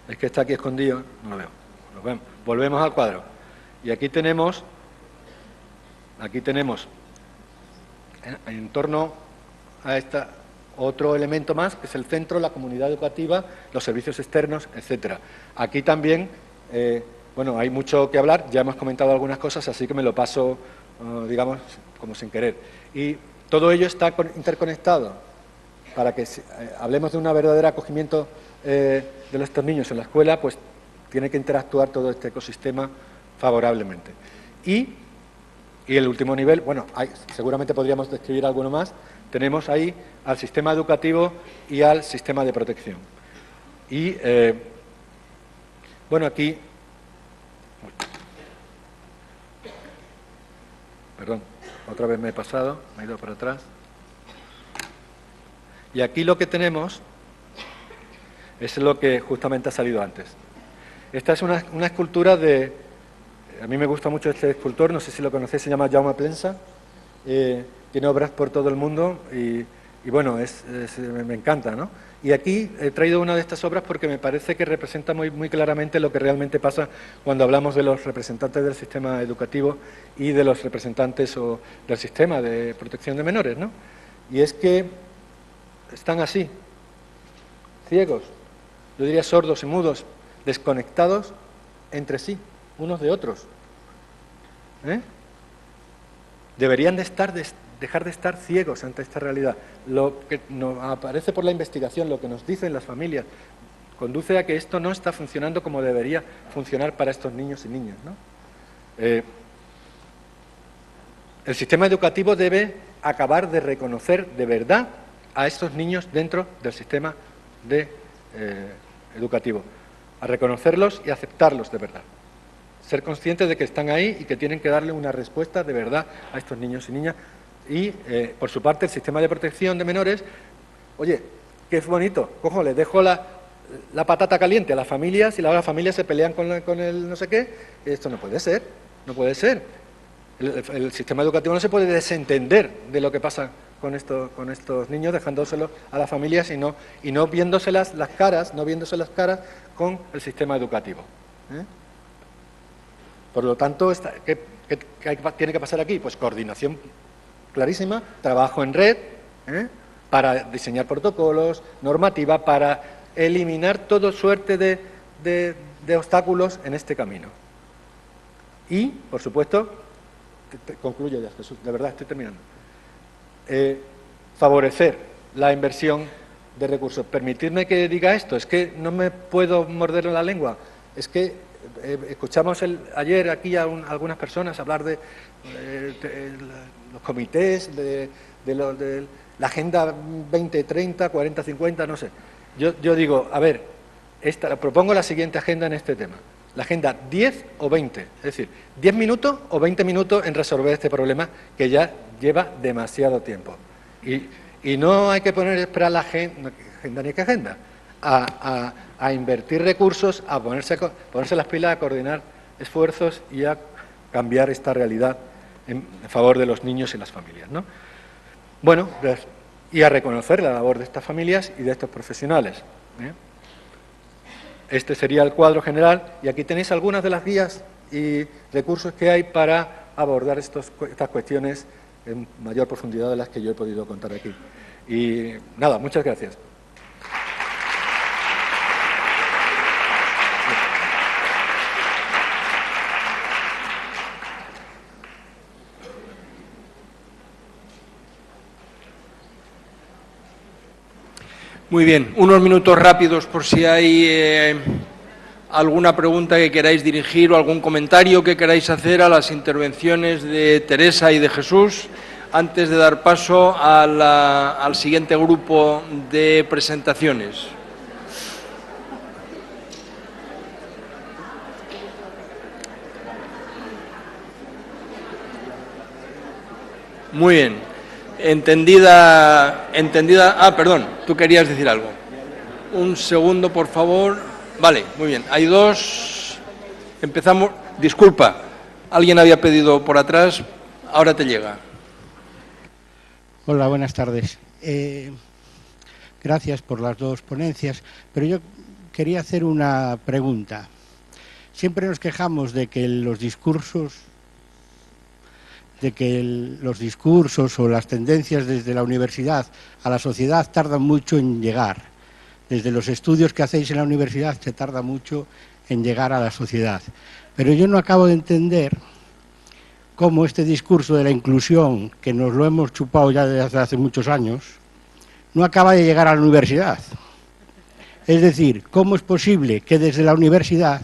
Es que está aquí escondido, no lo veo. Lo vemos. Volvemos al cuadro. Y aquí tenemos, en torno a esta, otro elemento más, que es el centro, la comunidad educativa, los servicios externos, etcétera. Aquí también, hay mucho que hablar, ya hemos comentado algunas cosas, así que me lo paso, digamos, como sin querer. Y todo ello está interconectado para que hablemos de un verdadero acogimiento de estos niños en la escuela, pues tiene que interactuar todo este ecosistema favorablemente. Y el último nivel, bueno, seguramente podríamos describir alguno más, tenemos ahí al sistema educativo y al sistema de protección. Y, bueno, aquí... Perdón, otra vez me he pasado, me he ido para atrás. Y aquí lo que tenemos es lo que justamente ha salido antes. Esta es una escultura de... A mí me gusta mucho este escultor, no sé si lo conocéis, se llama Jaume Plensa. Tiene obras por todo el mundo y bueno, me encanta, ¿no? Y aquí he traído una de estas obras porque me parece que representa muy claramente lo que realmente pasa cuando hablamos de los representantes del sistema educativo y de los representantes del sistema de protección de menores, ¿no? Y es que están así, ciegos, yo diría sordos y mudos, desconectados entre sí, unos de otros. Deberían dejar de estar ciegos ante esta realidad. Lo que nos aparece por la investigación, lo que nos dicen las familias, conduce a que esto no está funcionando como debería funcionar para estos niños y niñas, ¿no? El sistema educativo debe acabar de reconocer de verdad a estos niños dentro del sistema educativo, a reconocerlos y aceptarlos de verdad. Ser conscientes de que están ahí y que tienen que darle una respuesta de verdad a estos niños y niñas. Y, por su parte, el sistema de protección de menores, oye, qué bonito, cojo, les dejo la patata caliente a las familias y luego las familias se pelean con el no sé qué. Esto no puede ser, no puede ser. El sistema educativo no se puede desentender de lo que pasa con estos niños, dejándoselo a las familias y no viéndose las caras con el sistema educativo. Por lo tanto, ¿qué tiene que pasar aquí? Pues coordinación clarísima, trabajo en red, para diseñar protocolos, normativa, para eliminar toda suerte de obstáculos en este camino. Y, por supuesto, concluyo ya, Jesús, de verdad estoy terminando, favorecer la inversión de recursos. Permitidme que diga esto, es que no me puedo morder la lengua, es que escuchamos ayer aquí a algunas personas hablar de los comités, de la Agenda 2030, 40-50, no sé. Yo digo, a ver, propongo la siguiente agenda en este tema. La agenda 10 o 20, es decir, 10 minutos o 20 minutos en resolver este problema que ya lleva demasiado tiempo. Y no hay que esperar la agenda ni que agenda, a invertir recursos, a ponerse las pilas, a coordinar esfuerzos y a cambiar esta realidad en favor de los niños y las familias, ¿no? Bueno, y a reconocer la labor de estas familias y de estos profesionales. Este sería el cuadro general y aquí tenéis algunas de las guías y recursos que hay para abordar estas cuestiones en mayor profundidad de las que yo he podido contar aquí. Y nada, muchas gracias. Muy bien, unos minutos rápidos por si hay alguna pregunta que queráis dirigir o algún comentario que queráis hacer a las intervenciones de Teresa y de Jesús, antes de dar paso al siguiente grupo de presentaciones. Muy bien. Entendida. Ah, perdón, tú querías decir algo. Un segundo, por favor. Vale, muy bien. Hay dos. Empezamos. Disculpa, alguien había pedido por atrás. Ahora te llega. Hola, buenas tardes. Gracias por las dos ponencias, pero yo quería hacer una pregunta. Siempre nos quejamos de que los discursos o las tendencias desde la universidad a la sociedad tardan mucho en llegar. Desde los estudios que hacéis en la universidad se tarda mucho en llegar a la sociedad. Pero yo no acabo de entender cómo este discurso de la inclusión, que nos lo hemos chupado ya desde hace muchos años, no acaba de llegar a la universidad. Es decir, ¿cómo es posible que desde la universidad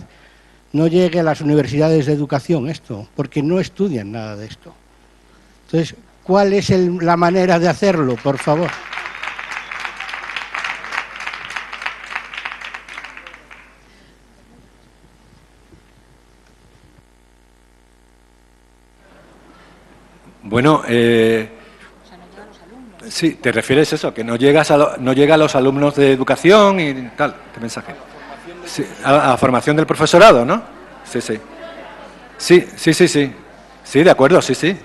no llegue a las universidades de educación esto? Porque no estudian nada de esto. Entonces, ¿cuál es la manera de hacerlo, por favor? Bueno, sí, ¿te refieres a eso? Que no llega a los alumnos de educación y tal. ¿Qué mensaje? Sí, a la formación del profesorado, ¿no? Sí, sí. Sí, sí, sí, sí. Sí, de acuerdo, sí, sí.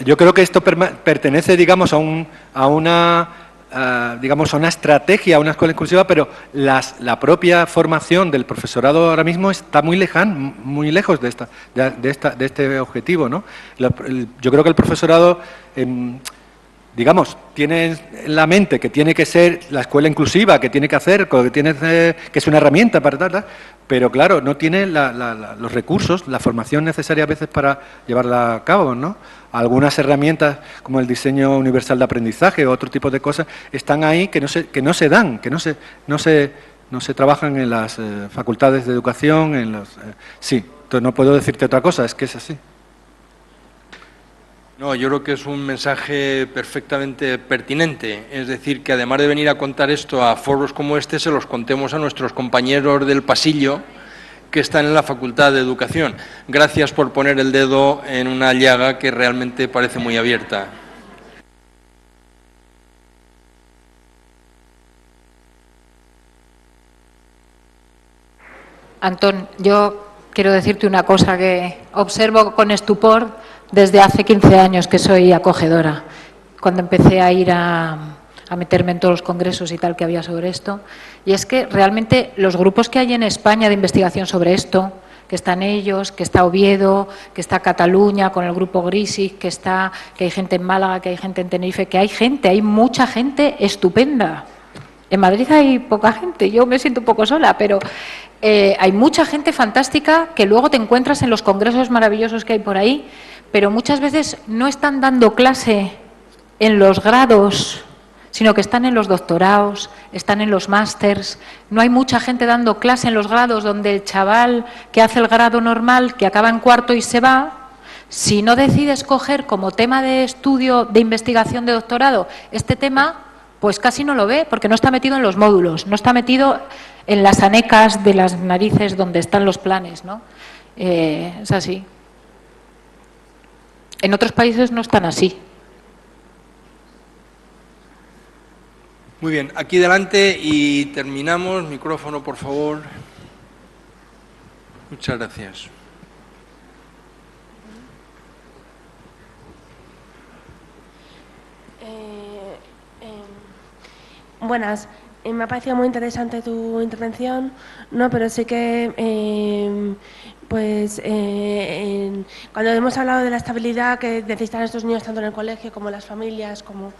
Yo creo que esto pertenece, digamos, a una estrategia, a una escuela inclusiva, pero la propia formación del profesorado ahora mismo está muy lejos de este objetivo, ¿no? Yo creo que el profesorado, digamos, tiene en la mente que tiene que ser la escuela inclusiva, que tiene que hacer, que es una herramienta para tal, pero claro, no tiene los recursos, la formación necesaria a veces para llevarla a cabo, ¿no? Algunas herramientas como el diseño universal de aprendizaje o otro tipo de cosas están ahí que no se dan, que no se trabajan en las facultades de educación, sí, entonces no puedo decirte otra cosa, es que es así. No, yo creo que es un mensaje perfectamente pertinente, es decir, que además de venir a contar esto a foros como este, se los contemos a nuestros compañeros del pasillo que están en la Facultad de Educación. Gracias por poner el dedo en una llaga que realmente parece muy abierta. Antón, yo quiero decirte una cosa que observo con estupor desde hace 15 años que soy acogedora. Cuando empecé a ir a meterme en todos los congresos y tal que había sobre esto, y es que realmente los grupos que hay en España de investigación sobre esto, que están ellos, que está Oviedo, que está Cataluña con el grupo Grisic, que hay gente en Málaga, que hay gente en Tenerife, que hay mucha gente estupenda. En Madrid hay poca gente, yo me siento un poco sola, pero hay mucha gente fantástica que luego te encuentras en los congresos maravillosos que hay por ahí, pero muchas veces no están dando clase en los grados, sino que están en los doctorados, están en los másters. No hay mucha gente dando clase en los grados donde el chaval que hace el grado normal, que acaba en cuarto y se va, si no decide escoger como tema de estudio, de investigación de doctorado, este tema, pues casi no lo ve, porque no está metido en los módulos, no está metido en las anecas de las narices donde están los planes, ¿no? Es así. En otros países no están así. Muy bien, aquí delante y terminamos. Micrófono, por favor. Muchas gracias. Buenas. Me ha parecido muy interesante tu intervención, ¿no? Pero sí que, cuando hemos hablado de la estabilidad que necesitan estos niños tanto en el colegio como en las familias, como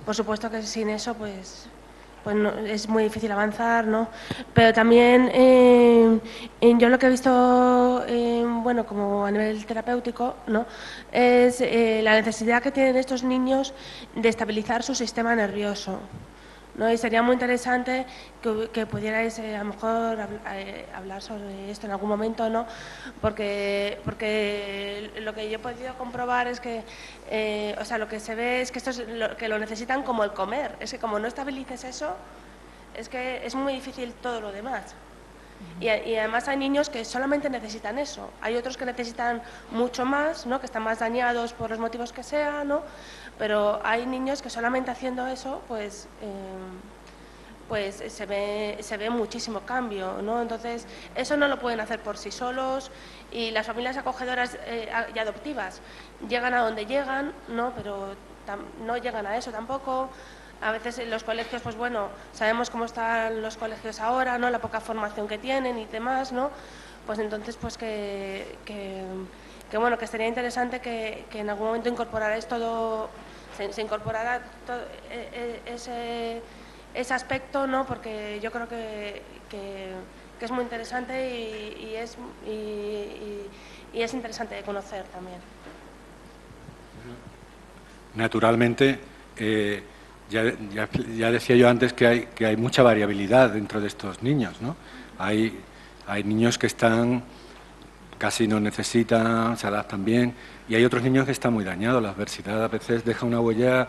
por supuesto que sin eso, pues no, es muy difícil avanzar, ¿no? Pero también yo lo que he visto, bueno, como a nivel terapéutico, ¿no? Es la necesidad que tienen estos niños de estabilizar su sistema nervioso, ¿no? Y sería muy interesante que pudierais a lo mejor hablar sobre esto en algún momento, ¿no? Porque lo que yo he podido comprobar es que, o sea, lo que se ve es que que lo necesitan como el comer. Es que como no estabilices eso, es que es muy difícil todo lo demás. Y además hay niños que solamente necesitan eso. Hay otros que necesitan mucho más, ¿no? Que están más dañados por los motivos que sean, ¿no? Pero hay niños que solamente haciendo eso, pues se ve muchísimo cambio, ¿no? Entonces, eso no lo pueden hacer por sí solos y las familias acogedoras y adoptivas llegan a donde llegan, ¿no? Pero no llegan a eso tampoco. A veces en los colegios, pues bueno, sabemos cómo están los colegios ahora, ¿no? La poca formación que tienen y demás, ¿no? Pues entonces, pues que bueno, que sería interesante que en algún momento incorporarais todo, se incorporara todo ese aspecto, ¿no? Porque yo creo que es muy interesante y es interesante de conocer también. Naturalmente, Ya decía yo antes que hay mucha variabilidad dentro de estos niños, ¿no? Hay niños que casi no necesitan, se adaptan bien, y hay otros niños que están muy dañados. La adversidad a veces deja una huella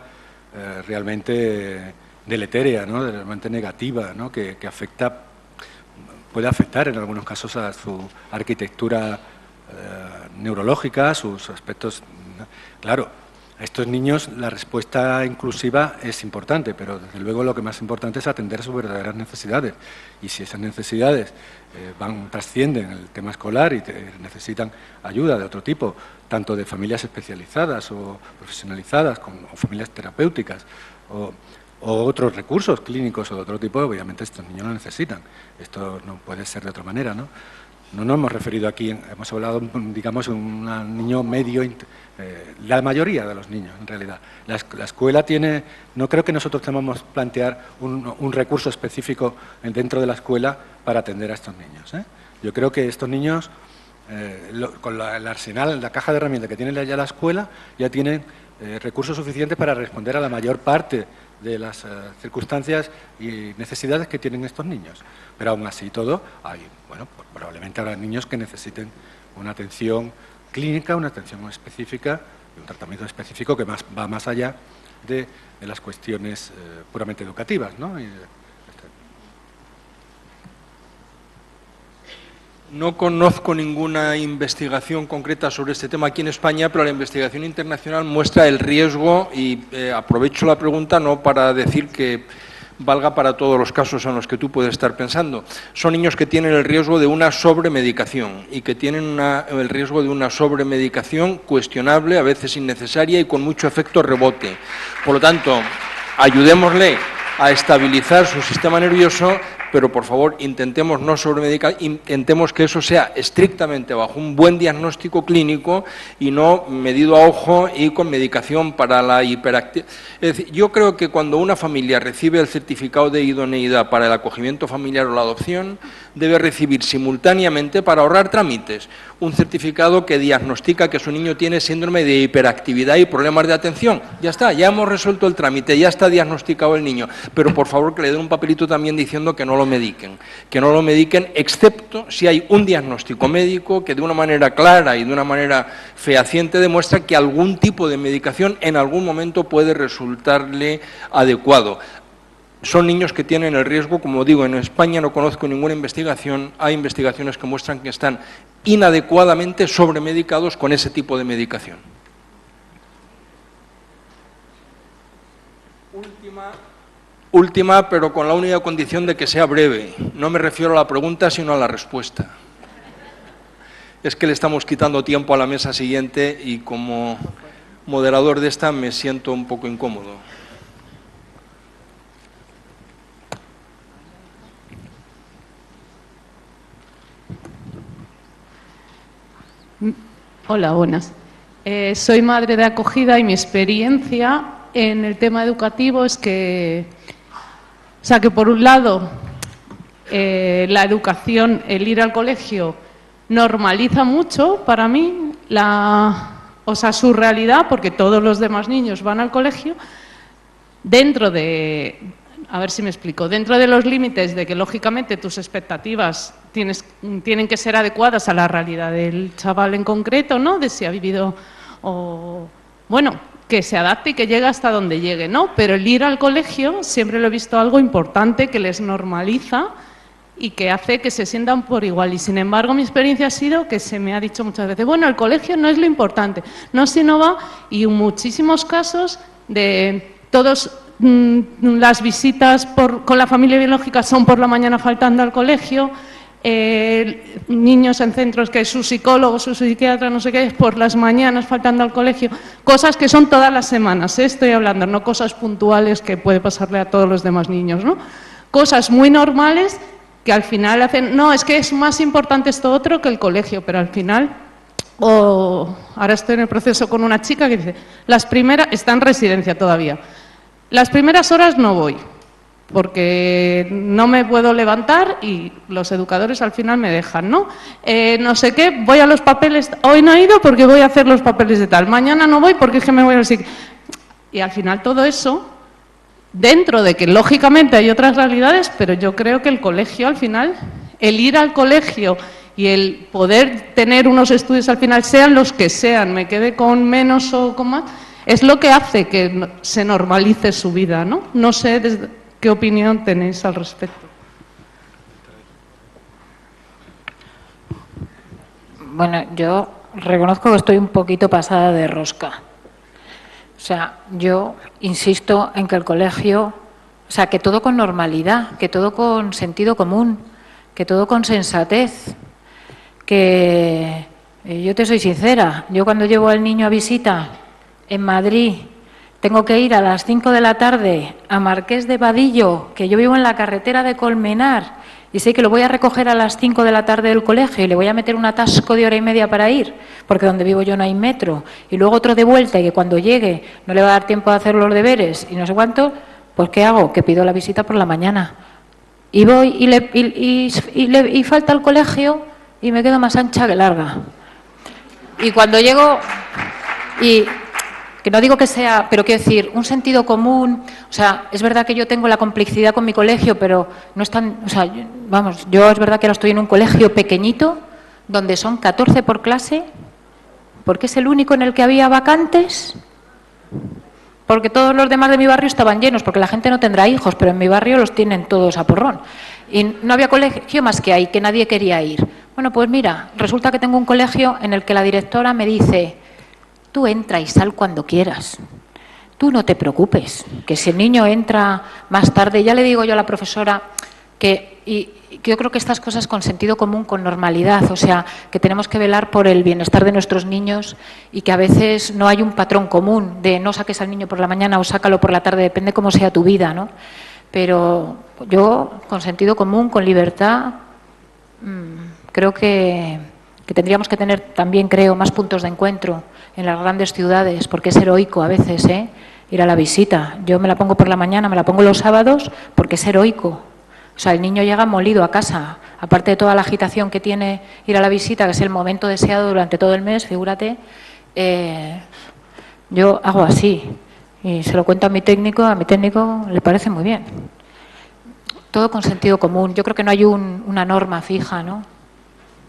realmente deletérea, ¿no? Realmente negativa, ¿no? Que puede afectar en algunos casos a su arquitectura neurológica, a sus aspectos. Claro, a estos niños la respuesta inclusiva es importante, pero desde luego lo que más importante es atender sus verdaderas necesidades. Y si esas necesidades trascienden el tema escolar y necesitan ayuda de otro tipo, tanto de familias especializadas o profesionalizadas, o familias terapéuticas, o otros recursos clínicos o de otro tipo, obviamente estos niños lo necesitan. Esto no puede ser de otra manera, ¿no? No nos hemos referido aquí, hemos hablado, digamos, de un niño medio, la mayoría de los niños, en realidad. La escuela tiene, no creo que nosotros tengamos que plantear un recurso específico dentro de la escuela para atender a estos niños, ¿eh? Yo creo que estos niños, con el arsenal, la caja de herramientas que tiene ya la escuela, ya tienen recursos suficientes para responder a la mayor parte de las circunstancias y necesidades que tienen estos niños. Pero aún así todo, probablemente habrá niños que necesiten una atención clínica, una atención específica, un tratamiento específico que va más allá de las cuestiones puramente educativas, ¿no? No conozco ninguna investigación concreta sobre este tema aquí en España, pero la investigación internacional muestra el riesgo y aprovecho la pregunta no para decir que valga para todos los casos en los que tú puedes estar pensando. Son niños que tienen el riesgo de una sobremedicación y que tienen el riesgo de una sobremedicación cuestionable, a veces innecesaria y con mucho efecto rebote. Por lo tanto, ayudémosle a estabilizar su sistema nervioso, pero por favor intentemos no sobremedicar, intentemos que eso sea estrictamente bajo un buen diagnóstico clínico y no medido a ojo y con medicación para la hiperactividad. Es decir, yo creo que cuando una familia recibe el certificado de idoneidad para el acogimiento familiar o la adopción, debe recibir simultáneamente, para ahorrar trámites, un certificado que diagnostica que su niño tiene síndrome de hiperactividad y problemas de atención. Ya está, ya hemos resuelto el trámite, ya está diagnosticado el niño, pero por favor que le den un papelito también diciendo que no lo mediquen, excepto si hay un diagnóstico médico que de una manera clara y de una manera fehaciente demuestra que algún tipo de medicación en algún momento puede resultarle adecuado. Son niños que tienen el riesgo, como digo, en España no conozco ninguna investigación, hay investigaciones que muestran que están inadecuadamente sobremedicados con ese tipo de medicación. Última, pero con la única condición de que sea breve. No me refiero a la pregunta, sino a la respuesta. Es que le estamos quitando tiempo a la mesa siguiente y como moderador de esta me siento un poco incómodo. Hola, buenas. Soy madre de acogida y mi experiencia en el tema educativo es que, que por un lado, la educación, el ir al colegio, normaliza mucho para mí su realidad, porque todos los demás niños van al colegio, dentro de, a ver si me explico, dentro de los límites de que lógicamente tus expectativas tienen que ser adecuadas a la realidad del chaval en concreto, ¿no? De si ha vivido que se adapte y que llegue hasta donde llegue, ¿no? Pero el ir al colegio siempre lo he visto algo importante que les normaliza y que hace que se sientan por igual. Y sin embargo, mi experiencia ha sido que se me ha dicho muchas veces, bueno, el colegio no es lo importante, no si no va, y en muchísimos casos de todos las visitas con la familia biológica son por la mañana faltando al colegio, niños en centros que su psicólogo, su psiquiatra, no sé qué, por las mañanas faltando al colegio, cosas que son todas las semanas, estoy hablando, no cosas puntuales que puede pasarle a todos los demás niños, ¿no? Cosas muy normales que al final hacen, no, es que es más importante esto otro que el colegio, pero al final, ahora estoy en el proceso con una chica que dice, está en residencia todavía, las primeras horas no voy, porque no me puedo levantar y los educadores al final me dejan, ¿no? No sé qué, voy a los papeles, hoy no he ido porque voy a hacer los papeles de tal, mañana no voy porque es que me voy al psiquiatra. Y al final todo eso Dentro de que, lógicamente, hay otras realidades, pero yo creo que el colegio, al final, el ir al colegio y el poder tener unos estudios, al final, sean los que sean, me quede con menos o con más, es lo que hace que se normalice su vida, ¿no? No sé qué opinión tenéis al respecto. Bueno, yo reconozco que estoy un poquito pasada de rosca. O sea, yo insisto en que el colegio, o sea, que todo con normalidad, que todo con sentido común, que todo con sensatez, que yo te soy sincera, yo cuando llevo al niño a visita en Madrid, tengo que ir a las 5 de la tarde a Marqués de Vadillo, que yo vivo en la carretera de Colmenar, y sé que lo voy a recoger a las 5 de la tarde del colegio y le voy a meter un atasco de hora y media para ir, porque donde vivo yo no hay metro, y luego otro de vuelta y que cuando llegue no le va a dar tiempo a hacer los deberes y no sé cuánto, pues ¿qué hago? Que pido la visita por la mañana. Y voy y falta al colegio y me quedo más ancha que larga. Y cuando llego, y que no digo que sea, pero quiero decir, un sentido común, o sea, es verdad que yo tengo la complicidad con mi colegio, pero no es tan, o sea, vamos, yo es verdad que ahora estoy en un colegio pequeñito, donde son 14 por clase, porque es el único en el que había vacantes, porque todos los demás de mi barrio estaban llenos, porque la gente no tendrá hijos, pero en mi barrio los tienen todos a porrón. Y no había colegio más que ahí, que nadie quería ir. Bueno, pues mira, resulta que tengo un colegio en el que la directora me dice: tú entra y sal cuando quieras. Tú no te preocupes, que si el niño entra más tarde, ya le digo yo a la profesora que yo creo que estas cosas con sentido común, con normalidad, o sea, que tenemos que velar por el bienestar de nuestros niños y que a veces no hay un patrón común de no saques al niño por la mañana o sácalo por la tarde, depende cómo sea tu vida, ¿no? Pero yo, con sentido común, con libertad, creo que tendríamos que tener también, creo, más puntos de encuentro en las grandes ciudades, porque es heroico a veces, ir a la visita. Yo me la pongo por la mañana, me la pongo los sábados, porque es heroico. O sea, el niño llega molido a casa, aparte de toda la agitación que tiene ir a la visita, que es el momento deseado durante todo el mes, figúrate, yo hago así y se lo cuento a mi técnico le parece muy bien. Todo con sentido común. Yo creo que no hay una norma fija, ¿no?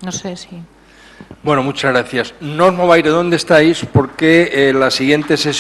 No sé si... Bueno, muchas gracias. No os mováis de dónde estáis porque la siguiente sesión